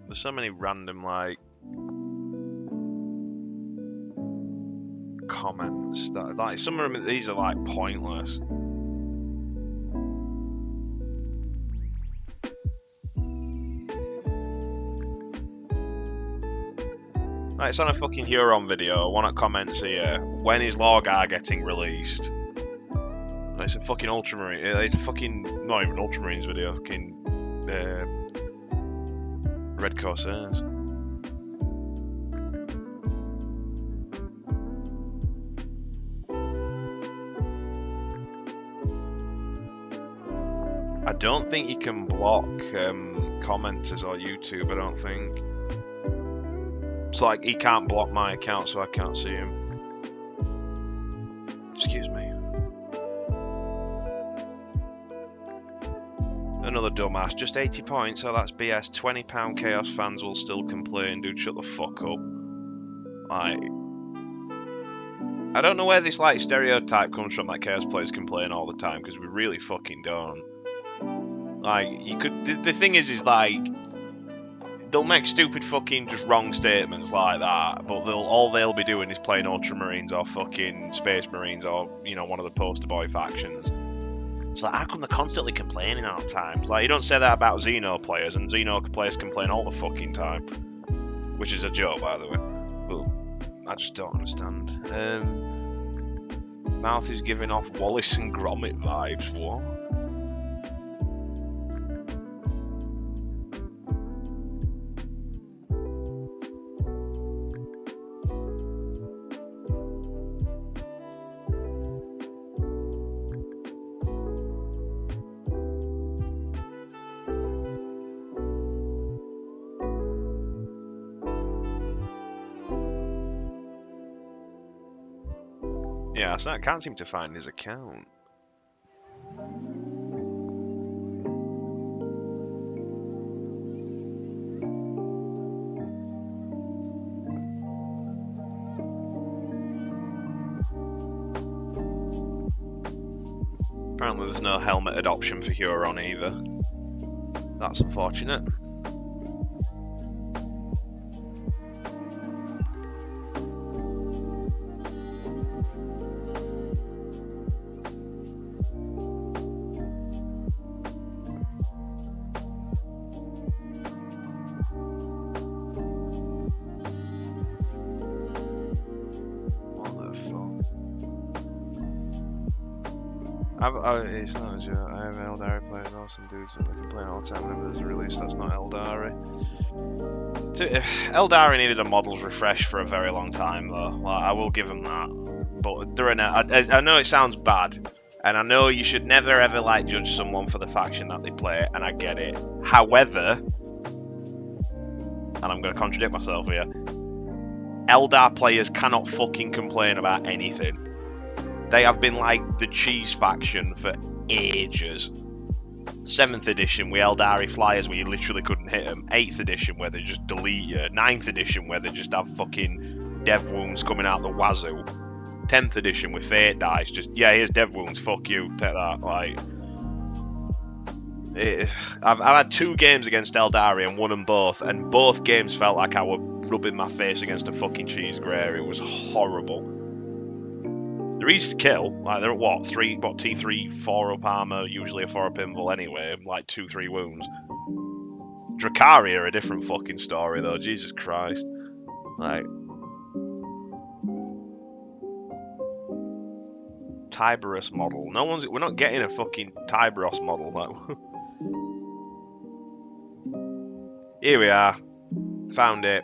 There's so many random comments that some of them, these are pointless. It's on a fucking Huron video. One of the comments here: when is Lorgar getting released? It's a fucking Ultramarine. It's a fucking not even Ultramarines video. Fucking Red Corsairs. don't think you can block commenters or YouTube, I don't think. It's like he can't block my account, so I can't see him. Excuse me. Another dumbass. Just 80 points, so that's BS. £20 Chaos fans will still complain. Dude, shut the fuck up. Like, I don't know where this like stereotype comes from that Chaos players complain all the time, because we really fucking don't. Like, you could. The thing is like, they'll make stupid fucking just wrong statements like that, but all they'll be doing is playing Ultramarines or fucking Space Marines or, you know, one of the poster boy factions. It's like, how come they're constantly complaining all the time? Like, you don't say that about Xeno players, and Xeno players complain all the fucking time. Which is a joke, by the way. But I just don't understand. Mouth is giving off Wallace and Gromit vibes. What? Yeah, so I can't seem to find his account. Apparently there's no helmeted option for Huron either. That's unfortunate. It's not as I have Eldari players, awesome dudes that can play all the time whenever there's a release. That's not Eldari. Eldari needed a models refresh for a very long time, though. Like, I will give them that. But I know it sounds bad, and I know you should never ever like judge someone for the faction that they play, and I get it. However, and I'm going to contradict myself here, Eldar players cannot fucking complain about anything. They have been like the cheese faction for ages. 7th edition, we Eldari flyers where you literally couldn't hit them. 8th edition, where they just delete you. 9th edition, where they just have fucking dev wounds coming out the wazoo. 10th edition with fate dice, just, yeah, here's dev wounds, fuck you, take that. Like, I've had 2 games against Eldari and won them both, and both games felt like I were rubbing my face against a fucking cheese grater. It was horrible. They're easy to kill. Like, they're at what? T3, 4 up armor, usually a 4 up invul anyway, like 2-3 wounds. Dracaria are a different fucking story though, Jesus Christ. Like, Tiberus model. We're not getting a fucking Tiberos model. Like, here we are. Found it.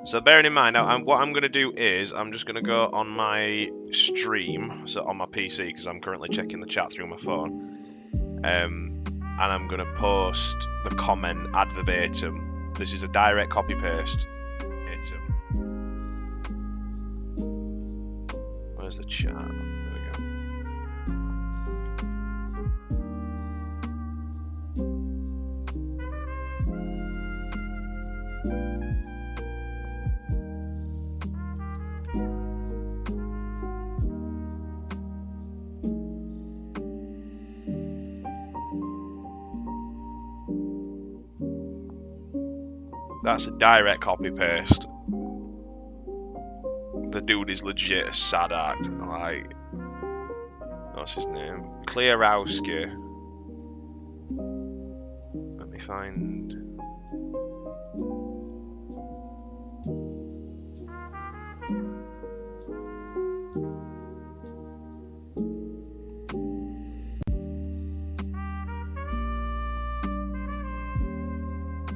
So bearing in mind, what I'm going to do is, I'm just going to go on my stream, so on my PC, because I'm currently checking the chat through my phone, and I'm going to post the comment ad verbatim. This is a direct copy-paste. Where's the chat? There we go. That's a direct copy paste. The dude is legit a sad act. Like, what's his name? Klierowski. Let me find.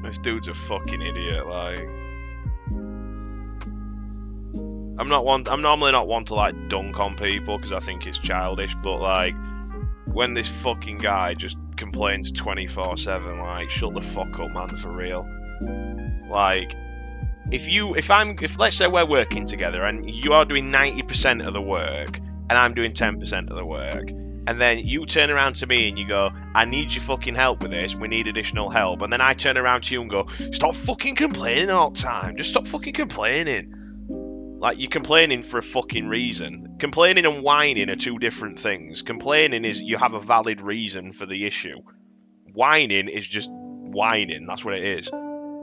This dude's a fucking idiot, like. I'm normally not one to like dunk on people because I think it's childish, but like, when this fucking guy just complains 24/7, like, shut the fuck up, man, for real. Like, if let's say we're working together and you are doing 90% of the work and I'm doing 10% of the work, and then you turn around to me and you go, I need your fucking help with this, we need additional help, and then I turn around to you and go, stop fucking complaining all the time, just stop fucking complaining. Like, you're complaining for a fucking reason. Complaining and whining are two different things. Complaining is you have a valid reason for the issue. Whining is just whining, that's what it is.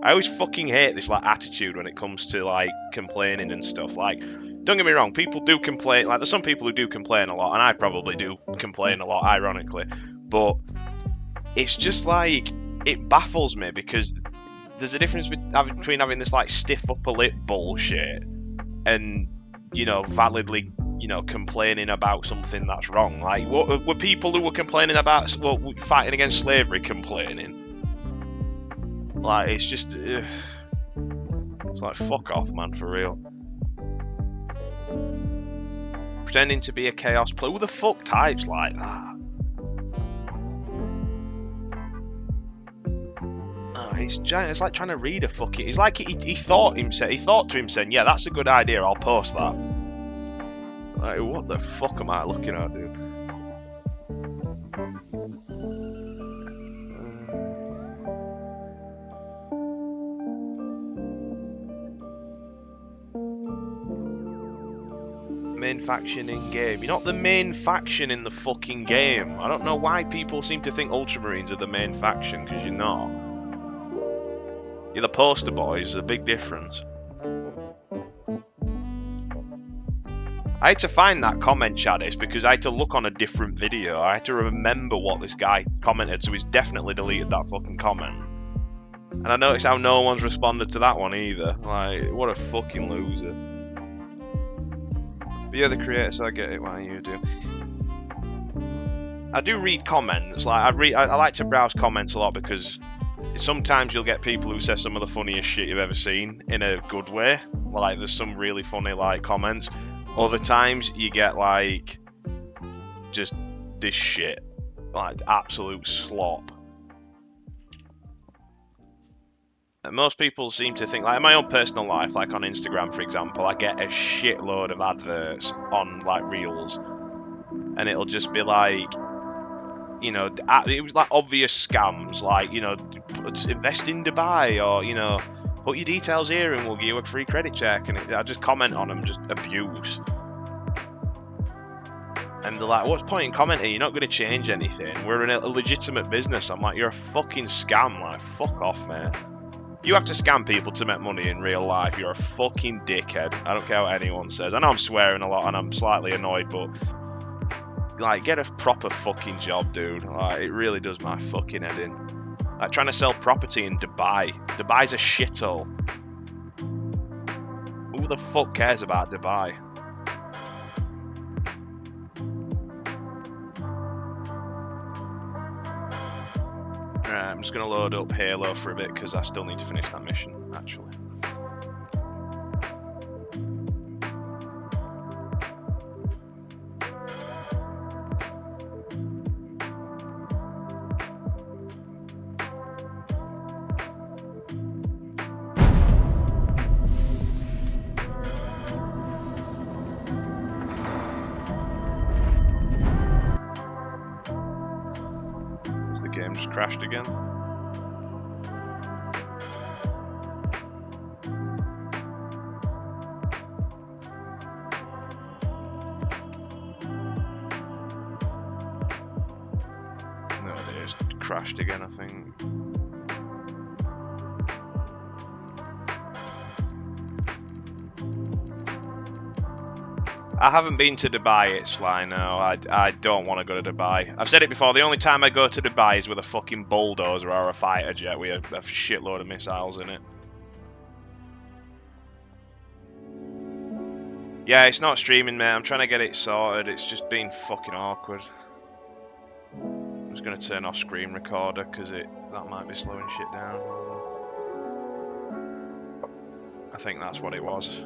I always fucking hate this like attitude when it comes to like complaining and stuff. Like, don't get me wrong, people do complain. Like, there's some people who do complain a lot, and I probably do complain a lot, ironically. But it's just like, it baffles me because there's a difference between having this like stiff upper lip bullshit and, you know, validly, you know, complaining about something that's wrong. Like, what were people who were complaining about, well, fighting against slavery complaining? Like, it's just, it's like, fuck off, man, for real. Pretending to be a chaos player. Who the fuck types like that? Oh, it's like trying to read a fucking. It's like he thought to himself, yeah, that's a good idea. I'll post that. Like, what the fuck am I looking at, dude? Main faction in game. You're not the main faction in the fucking game. I don't know why people seem to think Ultramarines are the main faction, because you're not. You're the poster boys. There's a big difference. I had to find that comment, Chadis, because I had to look on a different video. I had to remember what this guy commented, so he's definitely deleted that fucking comment. And I noticed how no one's responded to that one either. Like, what a fucking loser. But you're the creator, so I get it. Why you do? I do read comments. Like, I like to browse comments a lot because sometimes you'll get people who say some of the funniest shit you've ever seen in a good way. Like, there's some really funny like comments. Other times you get like just this shit, like absolute slop. And most people seem to think, like in my own personal life, like on Instagram for example, I get a shitload of adverts on like reels, and it'll just be like, you know, it was like obvious scams, like, you know, invest in Dubai, or, you know, put your details here and we'll give you a free credit check, and I just comment on them, just abuse. And they're like, what's the point in commenting? You're not going to change anything. We're in a legitimate business. I'm like, you're a fucking scam. Like, fuck off, man. You have to scam people to make money in real life. You're a fucking dickhead. I don't care what anyone says. I know I'm swearing a lot and I'm slightly annoyed, but like, get a proper fucking job, dude. Like, it really does my fucking head in. Like, trying to sell property in Dubai. Dubai's a shithole. Who the fuck cares about Dubai? Right, I'm just going to load up Halo for a bit because I still need to finish that mission, actually. The game just crashed again. No, it just crashed again, I think. I haven't been to Dubai, it's fine now. I don't want to go to Dubai. I've said it before, the only time I go to Dubai is with a fucking bulldozer or a fighter jet with a shitload of missiles in it. Yeah, it's not streaming, mate. I'm trying to get it sorted. It's just been fucking awkward. I'm just going to turn off screen recorder because that might be slowing shit down. I think that's what it was.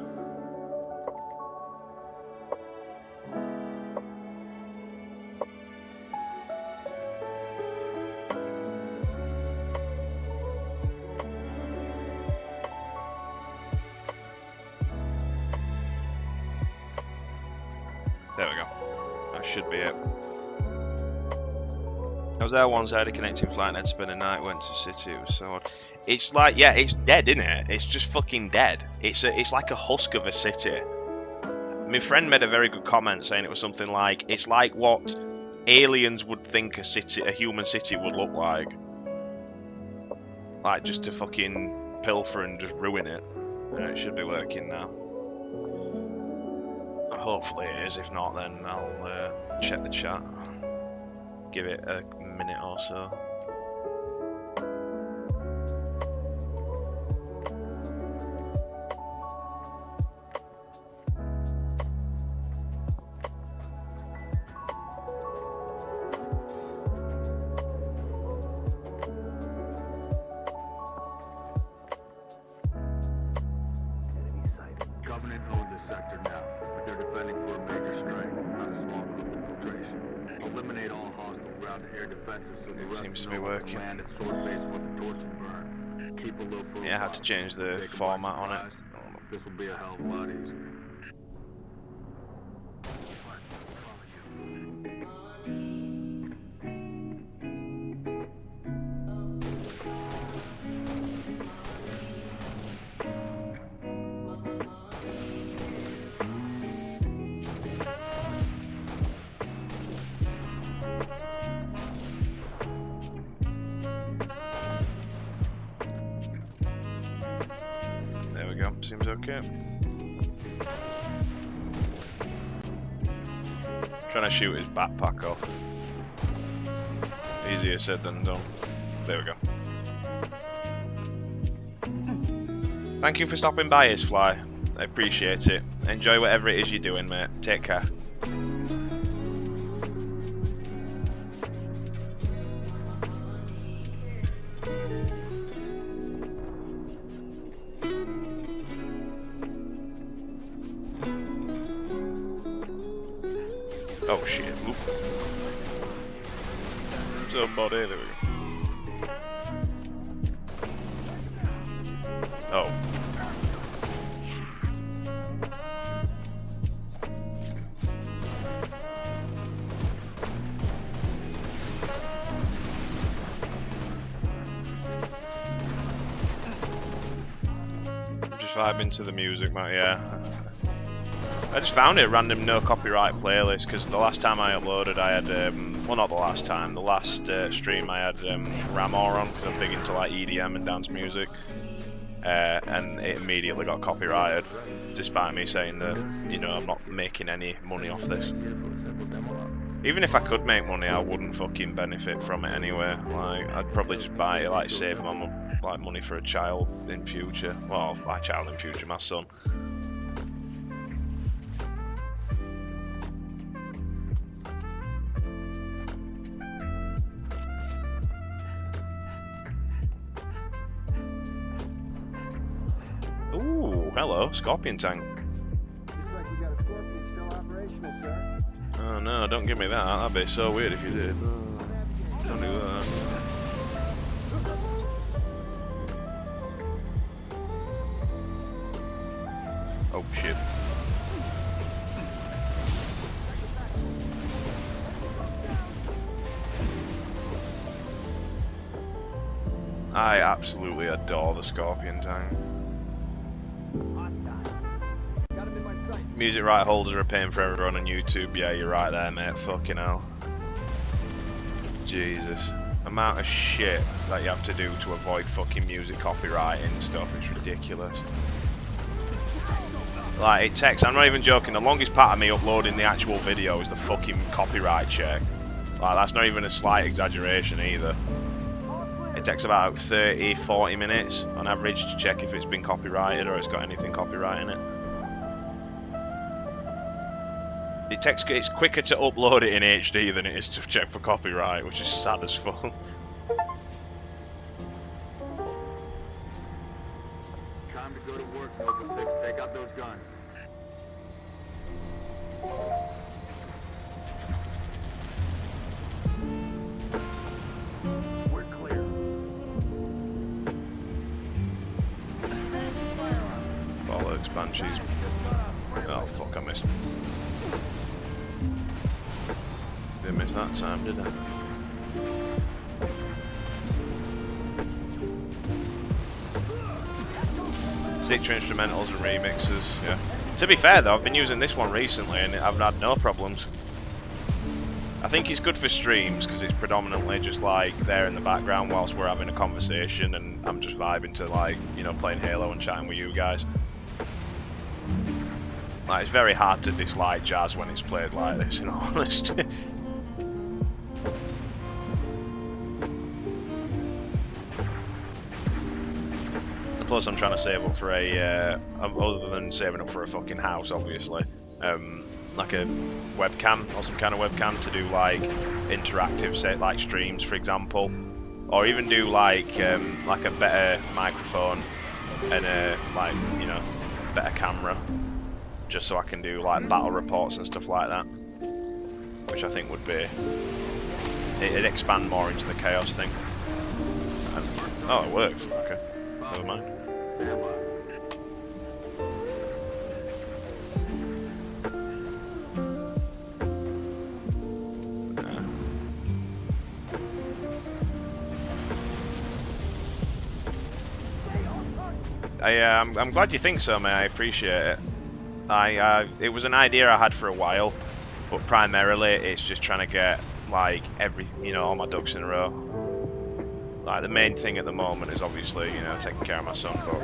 should be it. I was there once, I had a connecting flight and I'd spent a night, went to city, it was so odd. It's like, yeah, it's dead, isn't it? It's just fucking dead. It's like a husk of a city. My friend made a very good comment saying it was something like, it's like what aliens would think a human city would look like. Like, just to fucking pilfer and just ruin it. It should be working now. Hopefully it is, if not then I'll check the chat. Give it a minute or so. Covenant owns this sector now, but they're defending for a major strike, not a small group infiltration. Eliminate all hostile ground and air defenses so the rest Seems to know be what working. to land at sword base for the torch and burn. Keep a low profile. Yeah, I had to change the Take 'em by format on it. surprise. This will be a hell of a lot easier. There we go, seems okay. Trying to shoot his backpack off. Easier said than done. There we go. Thank you for stopping by, Isfly. I appreciate it. Enjoy whatever it is you're doing, mate. Take care. Oh shit. Oop. Somebody, there we go. Oh. Just vibing to the music, mate, yeah. I just found it a random no copyright playlist because the last time I uploaded I had, well not the last time, the last stream I had Ramor on because I'm big into like EDM and dance music, and it immediately got copyrighted despite me saying that, you know, I'm not making any money off this. Even if I could make money I wouldn't fucking benefit from it anyway. Like, I'd probably just buy it, like save my money for a child in future. Well, my child in future, my son. Ooh, hello, Scorpion tank. Looks like we got a Scorpion still operational, sir. Oh no, don't give me that. That'd be so weird if you did. Don't do that. Oh shit. I absolutely adore the Scorpion tank. Got him in my sights. Music right holders are a pain for everyone on YouTube. Yeah, you're right there, mate. Fucking hell. Jesus. Amount of shit that you have to do to avoid fucking music copyright and stuff. It's ridiculous. Like, it takes, I'm not even joking, the longest part of me uploading the actual video is the fucking copyright check. Like, that's not even a slight exaggeration either. It takes about 30-40 minutes on average to check if it's been copyrighted or it's got anything copyright in it. It's quicker to upload it in HD than it is to check for copyright, which is sad as fuck. Time to go to work, Nova 6. Take out those guns. We're clear. Bollocks, banshees. Oh fuck, I missed. Didn't miss that time, did I? Dictor instrumentals and remixes, yeah. To be fair though, I've been using this one recently and I've had no problems. I think it's good for streams because it's predominantly just like there in the background whilst we're having a conversation and I'm just vibing to like, you know, playing Halo and chatting with you guys. Like, it's very hard to dislike jazz when it's played like this, in all honesty. Plus I'm trying to save up for a, other than saving up for a fucking house obviously, like a webcam or some kind of webcam to do like interactive, say like streams for example, or even do like a better microphone and a like, you know, better camera, just so I can do like battle reports and stuff like that, which I think would be, it'd expand more into the chaos thing. Oh, it works. Okay, never mind. I'm glad you think so, mate. I appreciate it. It was an idea I had for a while, but primarily it's just trying to get like all my ducks in a row. Like the main thing at the moment is obviously, you know, taking care of my son, but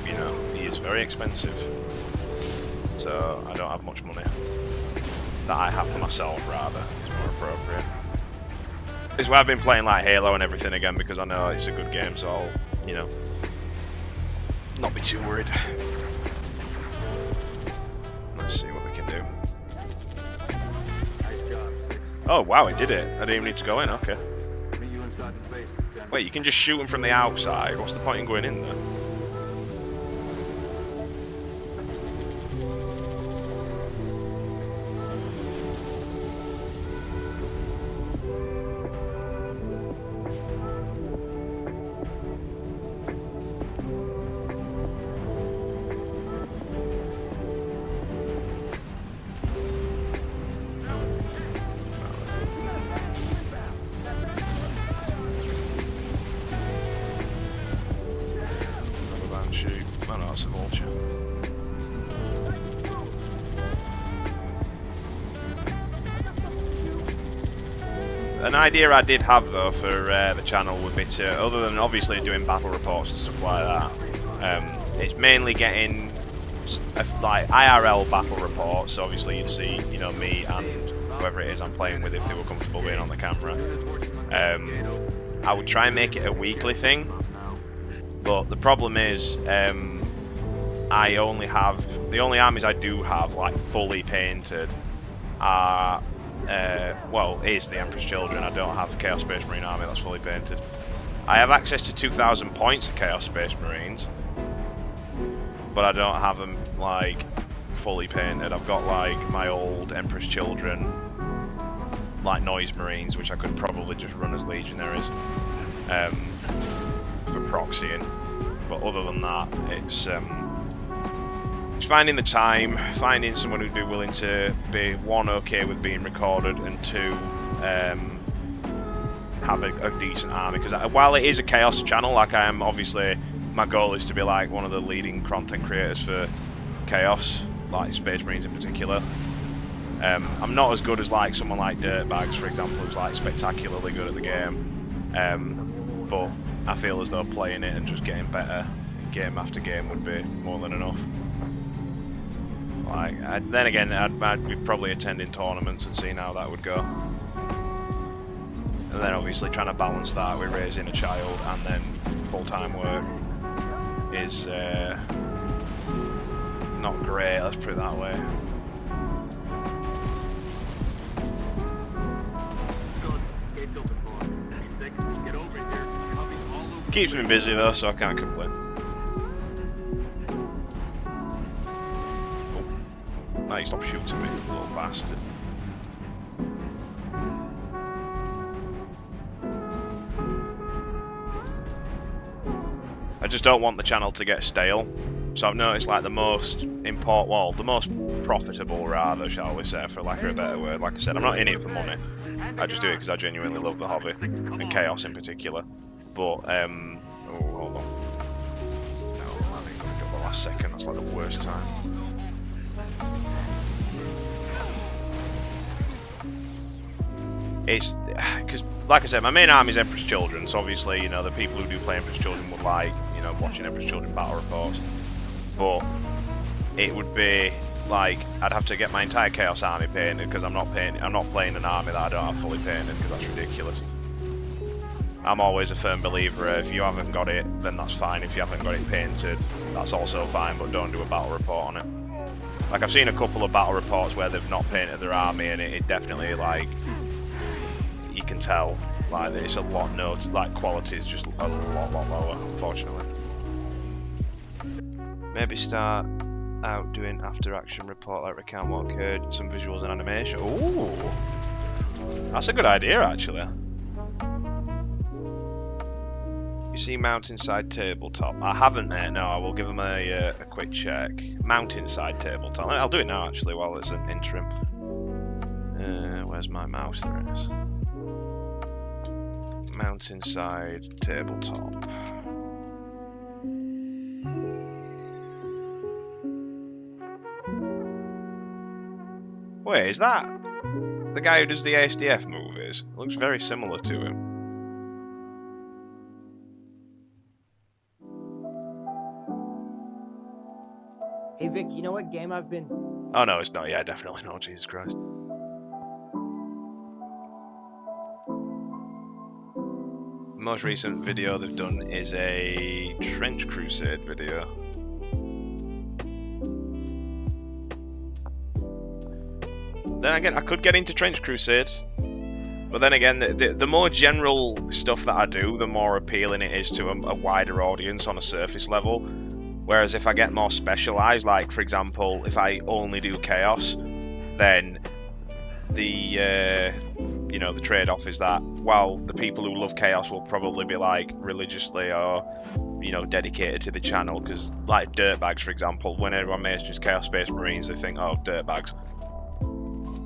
you know, he is very expensive, so I don't have much money that I have for myself. Rather, is more appropriate. It's why I've been playing like Halo and everything again, because I know it's a good game, so I'll, you know, not be too worried. Let's see what we can do. Nice job, 6. Oh wow, it did it. I didn't even need to go in. Okay. Meet you inside the base, Lieutenant. Wait, you can just shoot him from the outside. What's the point in going in there? An idea I did have though for the channel would be to, other than obviously doing battle reports and stuff like that, it's mainly getting like IRL battle reports. So obviously you'd see, you know, me and whoever it is I'm playing with if they were comfortable being on the camera. I would try and make it a weekly thing, but the problem is I only have, the only armies I do have like fully painted are is the Emperor's Children. I don't have Chaos Space Marine army that's fully painted. I have access to 2,000 points of Chaos Space Marines, but I don't have them like fully painted. I've got like my old Emperor's Children like Noise Marines, which I could probably just run as Legionaries for proxying, but other than that it's finding the time, finding someone who'd be willing to be, one, okay with being recorded, and two, have a decent army. Because while it is a Chaos channel, like I am, obviously my goal is to be like one of the leading content creators for Chaos, like Space Marines in particular. I'm not as good as like someone like Dirtbags, for example, who's like spectacularly good at the game, but I feel as though playing it and just getting better game after game would be more than enough. Like, then again, I'd be probably attending tournaments and seeing how that would go. And then obviously trying to balance that with raising a child and then full-time work is not great, let's put it that way. Keeps me busy though, so I can't complain. Now you stop shooting me, little bastard. I just don't want the channel to get stale. So I've noticed like the most the most profitable rather, shall we say, for lack of a better word. Like I said, I'm not in it for money. I just do it because I genuinely love the hobby, and Chaos in particular. But, oh, hold on. No, I think I'm gonna go the last second, that's like the worst time. It's, because, like I said, my main army is Emperor's Children, so obviously, you know, the people who do play Emperor's Children would like, you know, watching Emperor's Children battle reports. But it would be like I'd have to get my entire Chaos army painted because I'm not playing an army that I don't have fully painted because that's ridiculous. I'm always a firm believer if you haven't got it, then that's fine. If you haven't got it painted, that's also fine, but don't do a battle report on it. Like I've seen a couple of battle reports where they've not painted their army, and it definitely like you can tell like it's a lot like quality is just a lot lower, unfortunately. Maybe start out doing after action report, like recount what occurred, some visuals and animation. Ooh, that's a good idea actually. You see Mountainside Tabletop? I haven't yet, no, I will give them a quick check. Mountainside Tabletop. I'll do it now actually while it's an interim. Where's my mouse? There it is. Mountainside Tabletop. Wait, is that the guy who does the ASDF movies? It looks very similar to him. Hey Vic, you know what game I've been... Oh no, it's not. Yeah, definitely not. Jesus Christ. The most recent video they've done is a Trench Crusade video. Then again, I could get into Trench Crusade, but then again, the more general stuff that I do, the more appealing it is to a wider audience on a surface level. Whereas if I get more specialised, like for example, if I only do Chaos, then the you know, the trade-off is that while the people who love Chaos will probably be like religiously or, you know, dedicated to the channel, because like dirtbags for example, when everyone mentions Chaos Space Marines, they think, oh, dirtbags.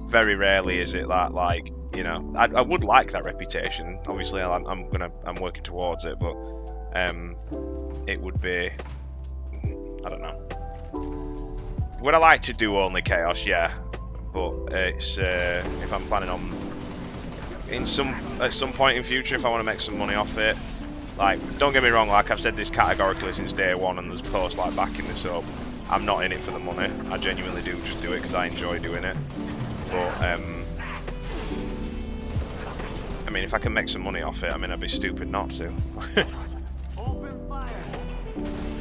Very rarely is it that, like, you know, I would like that reputation. Obviously, I'm working towards it, but it would be, I don't know. Would I like to do only Chaos? Yeah, but it's if I'm planning on at some point in future, if I want to make some money off it. Like, don't get me wrong, like I've said this categorically since day one, and there's posts like backing this up. I'm not in it for the money. I genuinely do just do it because I enjoy doing it. But I mean, if I can make some money off it, I mean, I'd be stupid not to.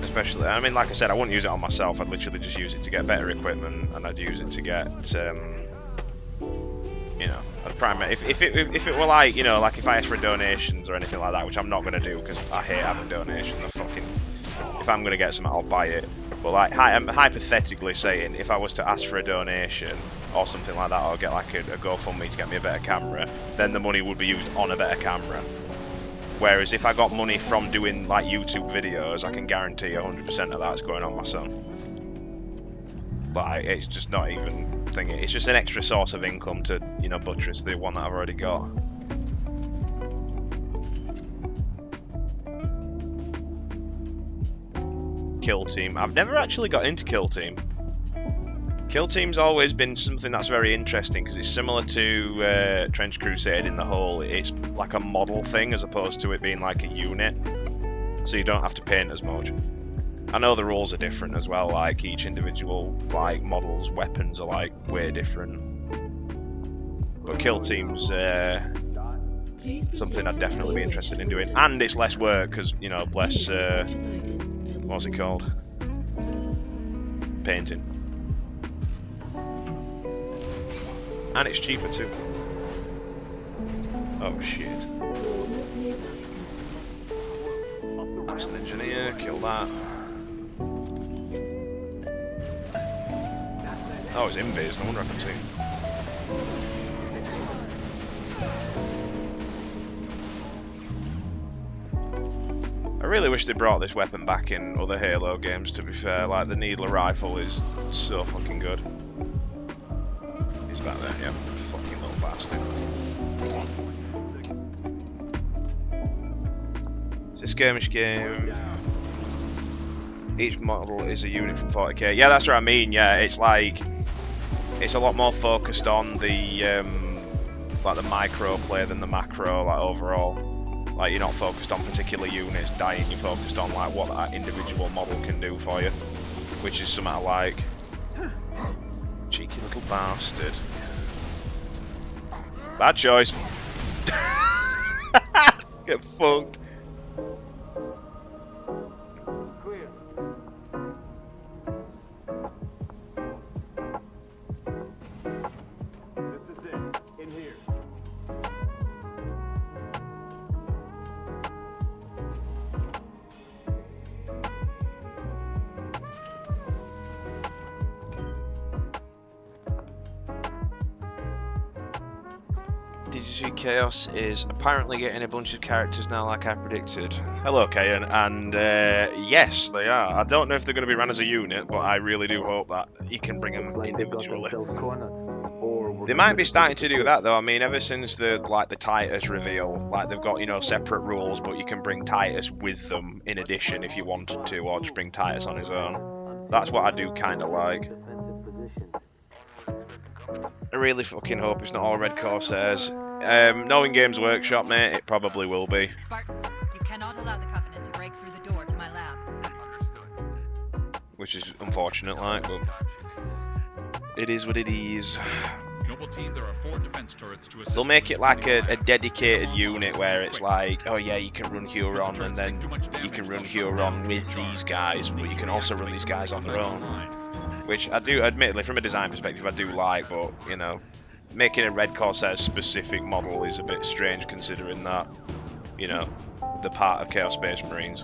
Especially, I mean, like I said, I wouldn't use it on myself. I'd literally just use it to get better equipment, and I'd use it to get, you know, if it were like, you know, like if I asked for donations or anything like that, which I'm not gonna do because I hate having donations. If I'm gonna get something, I'll buy it. But like, I'm hypothetically saying, if I was to ask for a donation or something like that, or get like a GoFundMe to get me a better camera, then the money would be used on a better camera. Whereas if I got money from doing like YouTube videos, I can guarantee 100% of that's going on my son. But it's just not even thinking. It's just an extra source of income to, you know, buttress the one that I've already got. Kill Team. I've never actually got into Kill Team. Kill Team's always been something that's very interesting because it's similar to Trench Crusade in the whole, it's like a model thing as opposed to it being like a unit, so you don't have to paint as much. I know the rules are different as well, like each individual like model's weapons are like way different. But Kill Team's something I'd definitely be interested in doing, and it's less work because, you know, less what's it called? Painting. And it's cheaper too. Oh shit. That's an engineer, kill that. Oh, it's invis, no wonder I can see. I I really wish they brought this weapon back in other Halo games, to be fair. Like, the Needler rifle is so fucking good. He's back there, yeah. Fucking little bastard. It's a skirmish game. Each model is a unit from 40k. Yeah, that's what I mean, yeah. It's like... It's a lot more focused on the, like, the micro play than the macro, like, overall. Like, you're not focused on particular units dying, you're focused on, like, what that individual model can do for you. Which is something I like. Cheeky little bastard. Bad choice. Get fucked. Clear. This is it. In here. Did you see Chaos is apparently getting a bunch of characters now like I predicted? Hello Kayan, and yes they are. I don't know if they're going to be run as a unit, but I really do hope that you can bring them Looks like they got individually. themselves cornered. Or we're They gonna might get be to starting the to do that though. I mean, ever since the Titus reveal, like they've got, you know, separate rules, but you can bring Titus with them in addition if you wanted to, or just bring Titus on his own. That's what I do kind of like. Defensive positions. I really fucking hope it's not all Red Corsairs. Knowing Games Workshop, mate, it probably will be. Spartans, you cannot allow the Covenant to break through the door to my lab. Which is unfortunate, like, but it is what it is. Noble team, there are 4 defense turrets to assist. They'll make it like a dedicated unit where it's like, oh yeah, you can run Huron and then you can run Huron with these guys, but you can also run these guys on their own. Which I do, admittedly, from a design perspective, I do like, but, you know, making a Red Corsair specific model is a bit strange considering that, you know, they're part of Chaos Space Marines.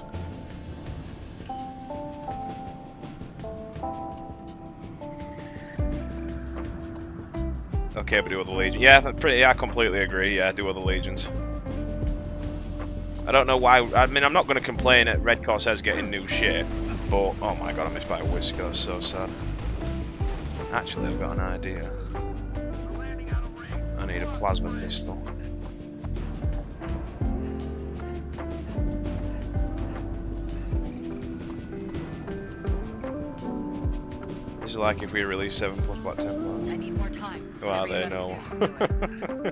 Okay, but do other legions. Yeah, I completely agree. Yeah, do other legions. I don't know why. I mean, I'm not going to complain at Red Corsairs getting new shit, but oh my god, I missed by a whisker. That's so sad. Actually, I've got an idea. I need a plasma pistol. This is like if we release 7 plus Black Templar. I need more time. Well, Every they level know. can do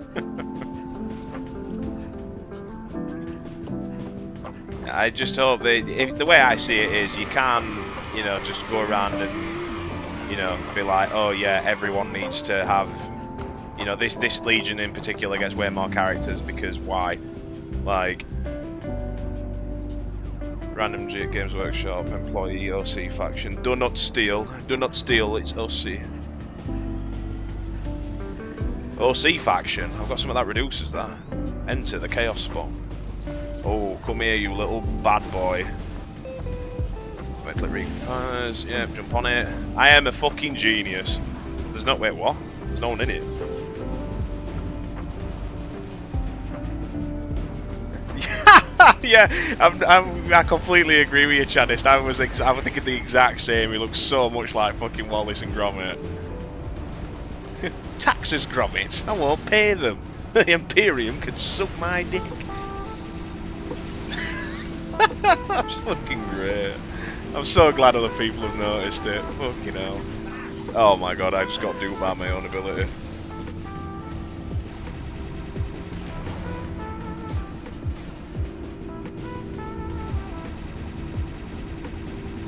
it. I just hope the way I see it is you can, you know, just go around and, you know, be like, oh yeah, everyone needs to have, you know, this legion in particular gets way more characters because why? Like, Random Games Workshop, employee, OC faction. Do not steal, it's OC. OC faction, I've got some of that reduces that. Enter the Chaos spot. Oh, come here, you little bad boy. Wait till it recompiles. Yeah, jump on it. I am a fucking genius. There's no, wait, what? There's no one in it. Yeah, I completely agree with you, Chadist. I was thinking the exact same. He looks so much like fucking Wallace and Gromit. Taxes, Gromit. I won't pay them. The Imperium can suck my dick. That's fucking great. I'm so glad other people have noticed it. Fucking hell. Oh my god, I just got duped by my own ability.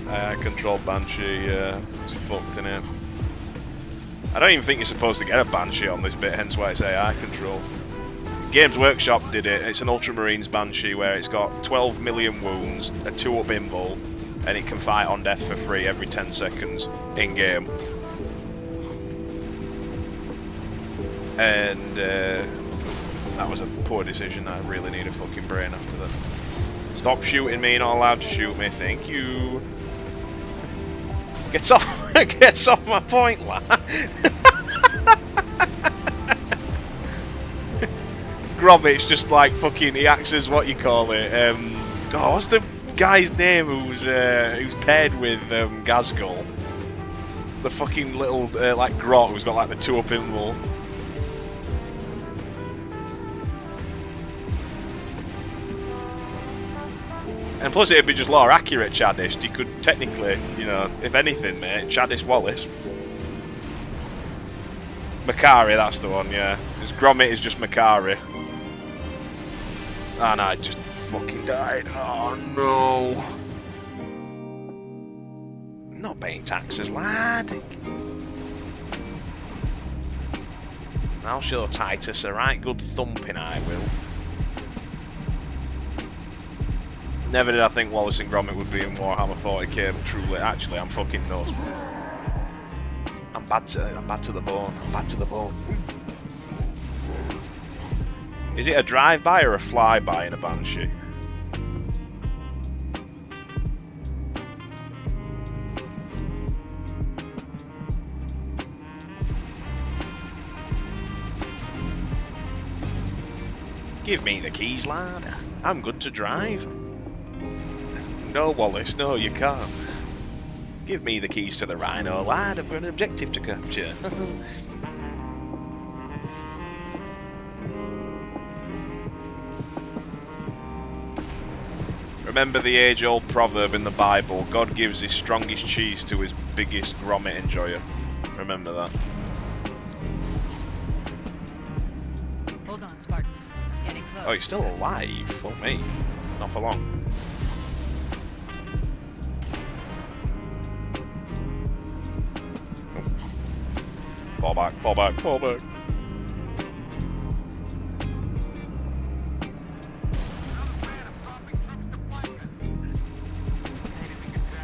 I control Banshee, yeah. It's fucked in it. I don't even think you're supposed to get a Banshee on this bit, hence why it's AI control. Games Workshop did it. It's an Ultramarines Banshee where it's got 12 million wounds, a 2-up invul, and it can fight on death for free every 10 seconds in game. And that was a poor decision. I really need a fucking brain after that. Stop shooting me, not allowed to shoot me, thank you. Gets off my point, lad. Gromit's just like fucking, he acts as what you call it, what's the guy's name who's paired with Gazgul? The fucking little like grot who's got like the two up in wall. And plus it'd be just lore accurate Chadist. You could technically, you know, if anything, mate, Chadist Wallace. Makari, that's the one, yeah. His Gromit is just Makari. And I just fucking died. Oh no. Not paying taxes, lad. I'll show Titus a right good thumping, I will. Never did I think Wallace and Gromit would be in Warhammer 40k, but truly, actually, I'm fucking nuts. I'm bad to the bone. I'm bad to the bone. Is it a drive-by or a fly-by in a Banshee? Give me the keys, lad. I'm good to drive. No, Wallace, no, you can't. Give me the keys to the Rhino, lad. I've got an objective to capture. Remember the age-old proverb in the Bible, God gives his strongest cheese to his biggest Gromit enjoyer. Remember that. Hold on, Spartans. I'm getting close. Oh, he's still alive. Fuck me. Not for long. Fall back, fall back, fall back.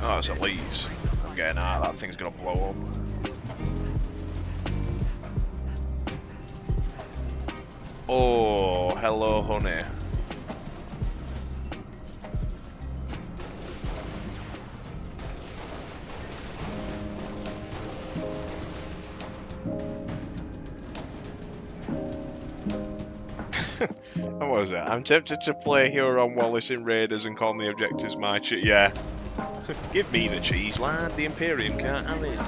Oh, it's a Leeds. I'm getting out. That thing's gonna blow up. Oh, hello, honey. What was it? I'm tempted to play Huron Wallace in Raiders and call the objectives my cheese. Yeah. Give me the cheese, lad. The Imperium can't have it.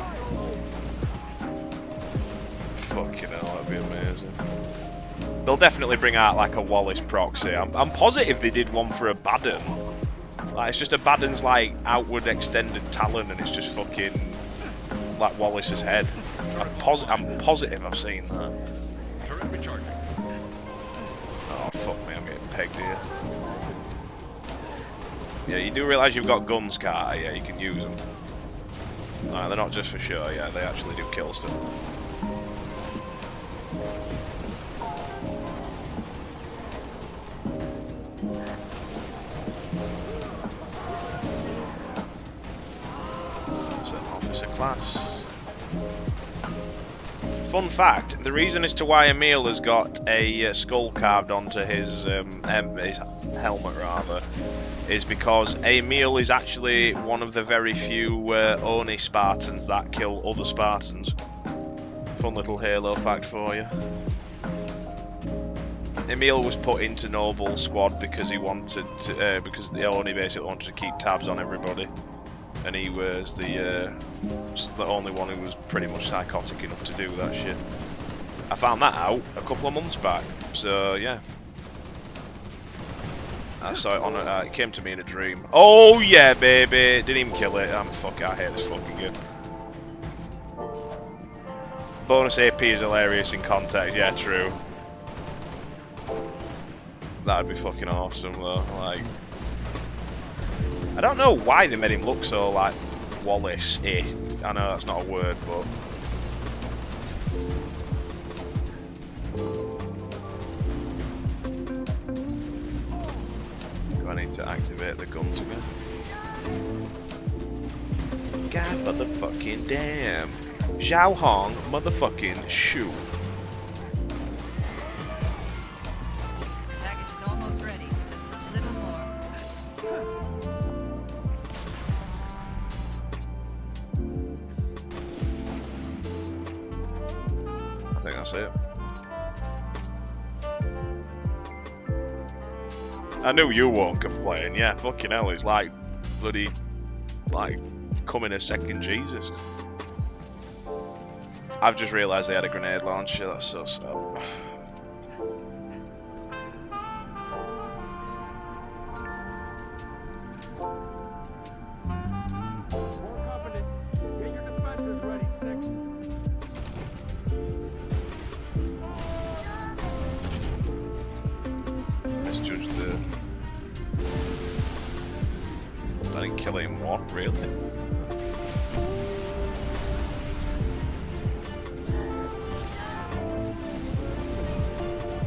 Fucking hell, that'd be amazing. They'll definitely bring out like a Wallace proxy. I'm positive they did one for a Baden. Like, it's just a Baden's like outward extended talon and it's just fucking like Wallace's head. I'm positive I've seen that. Turret recharging. Oh fuck me, I'm getting pegged here. Yeah, you do realise you've got guns, Carter, yeah, you can use them. Alright, they're not just for show, yeah, they actually do kill stuff. It's an officer class. Fun fact, the reason as to why Emil has got a skull carved onto his helmet, rather, is because Emil is actually one of the very few Oni Spartans that kill other Spartans. Fun little Halo fact for you. Emil was put into Noble Squad because he wanted to, because the Oni basically wanted to keep tabs on everybody, and he was the only one who was pretty much psychotic enough to do that shit. I found that out a couple of months back, so yeah. I saw it on it came to me in a dream. Oh yeah, baby! Didn't even kill it. I hate this fucking game. Bonus AP is hilarious in context. Yeah, true. That'd be fucking awesome though. Like, I don't know why they made him look so like Wallace-y. I know that's not a word, but. I need to activate the guns again. God motherfucking damn. Zhao Hong motherfucking shoot. Package is almost ready. Just a little more. I think that's it. I knew you won't complain. Yeah, fucking hell, it's like bloody, like, coming a second Jesus. I've just realised they had a grenade launcher. That's so sad. More confident. Get your defenses ready, 6. Let's judge the. I didn't kill him. What? Really?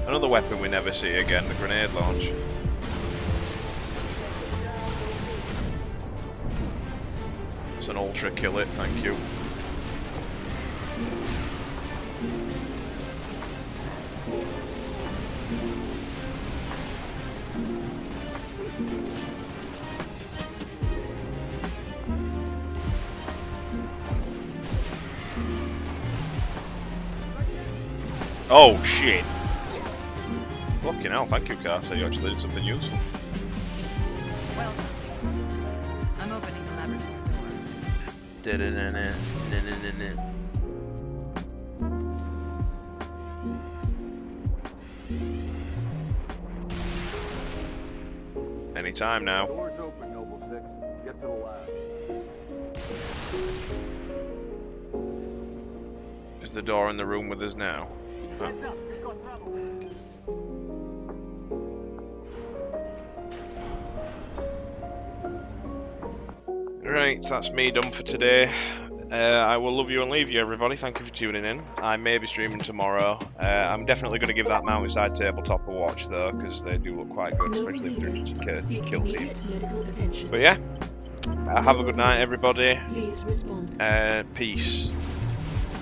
Another weapon we never see again, the grenade launch. It's an ultra kill it, thank you. Oh shit! Fucking hell, thank you, Carter. You actually did something useful. Well, I'm opening the laboratory door. Anytime now. Doors open, Noble 6. Get to the lab. Is the door in the room with us now? Huh. Heads up, we've got trouble. Right, that's me done for today. I will love you and leave you, everybody. Thank you for tuning in. I may be streaming tomorrow. I'm definitely going to give that Mountainside Tabletop a watch, though, because they do look quite good, especially if they're just a kill team. But yeah, have a good night, everybody. Peace.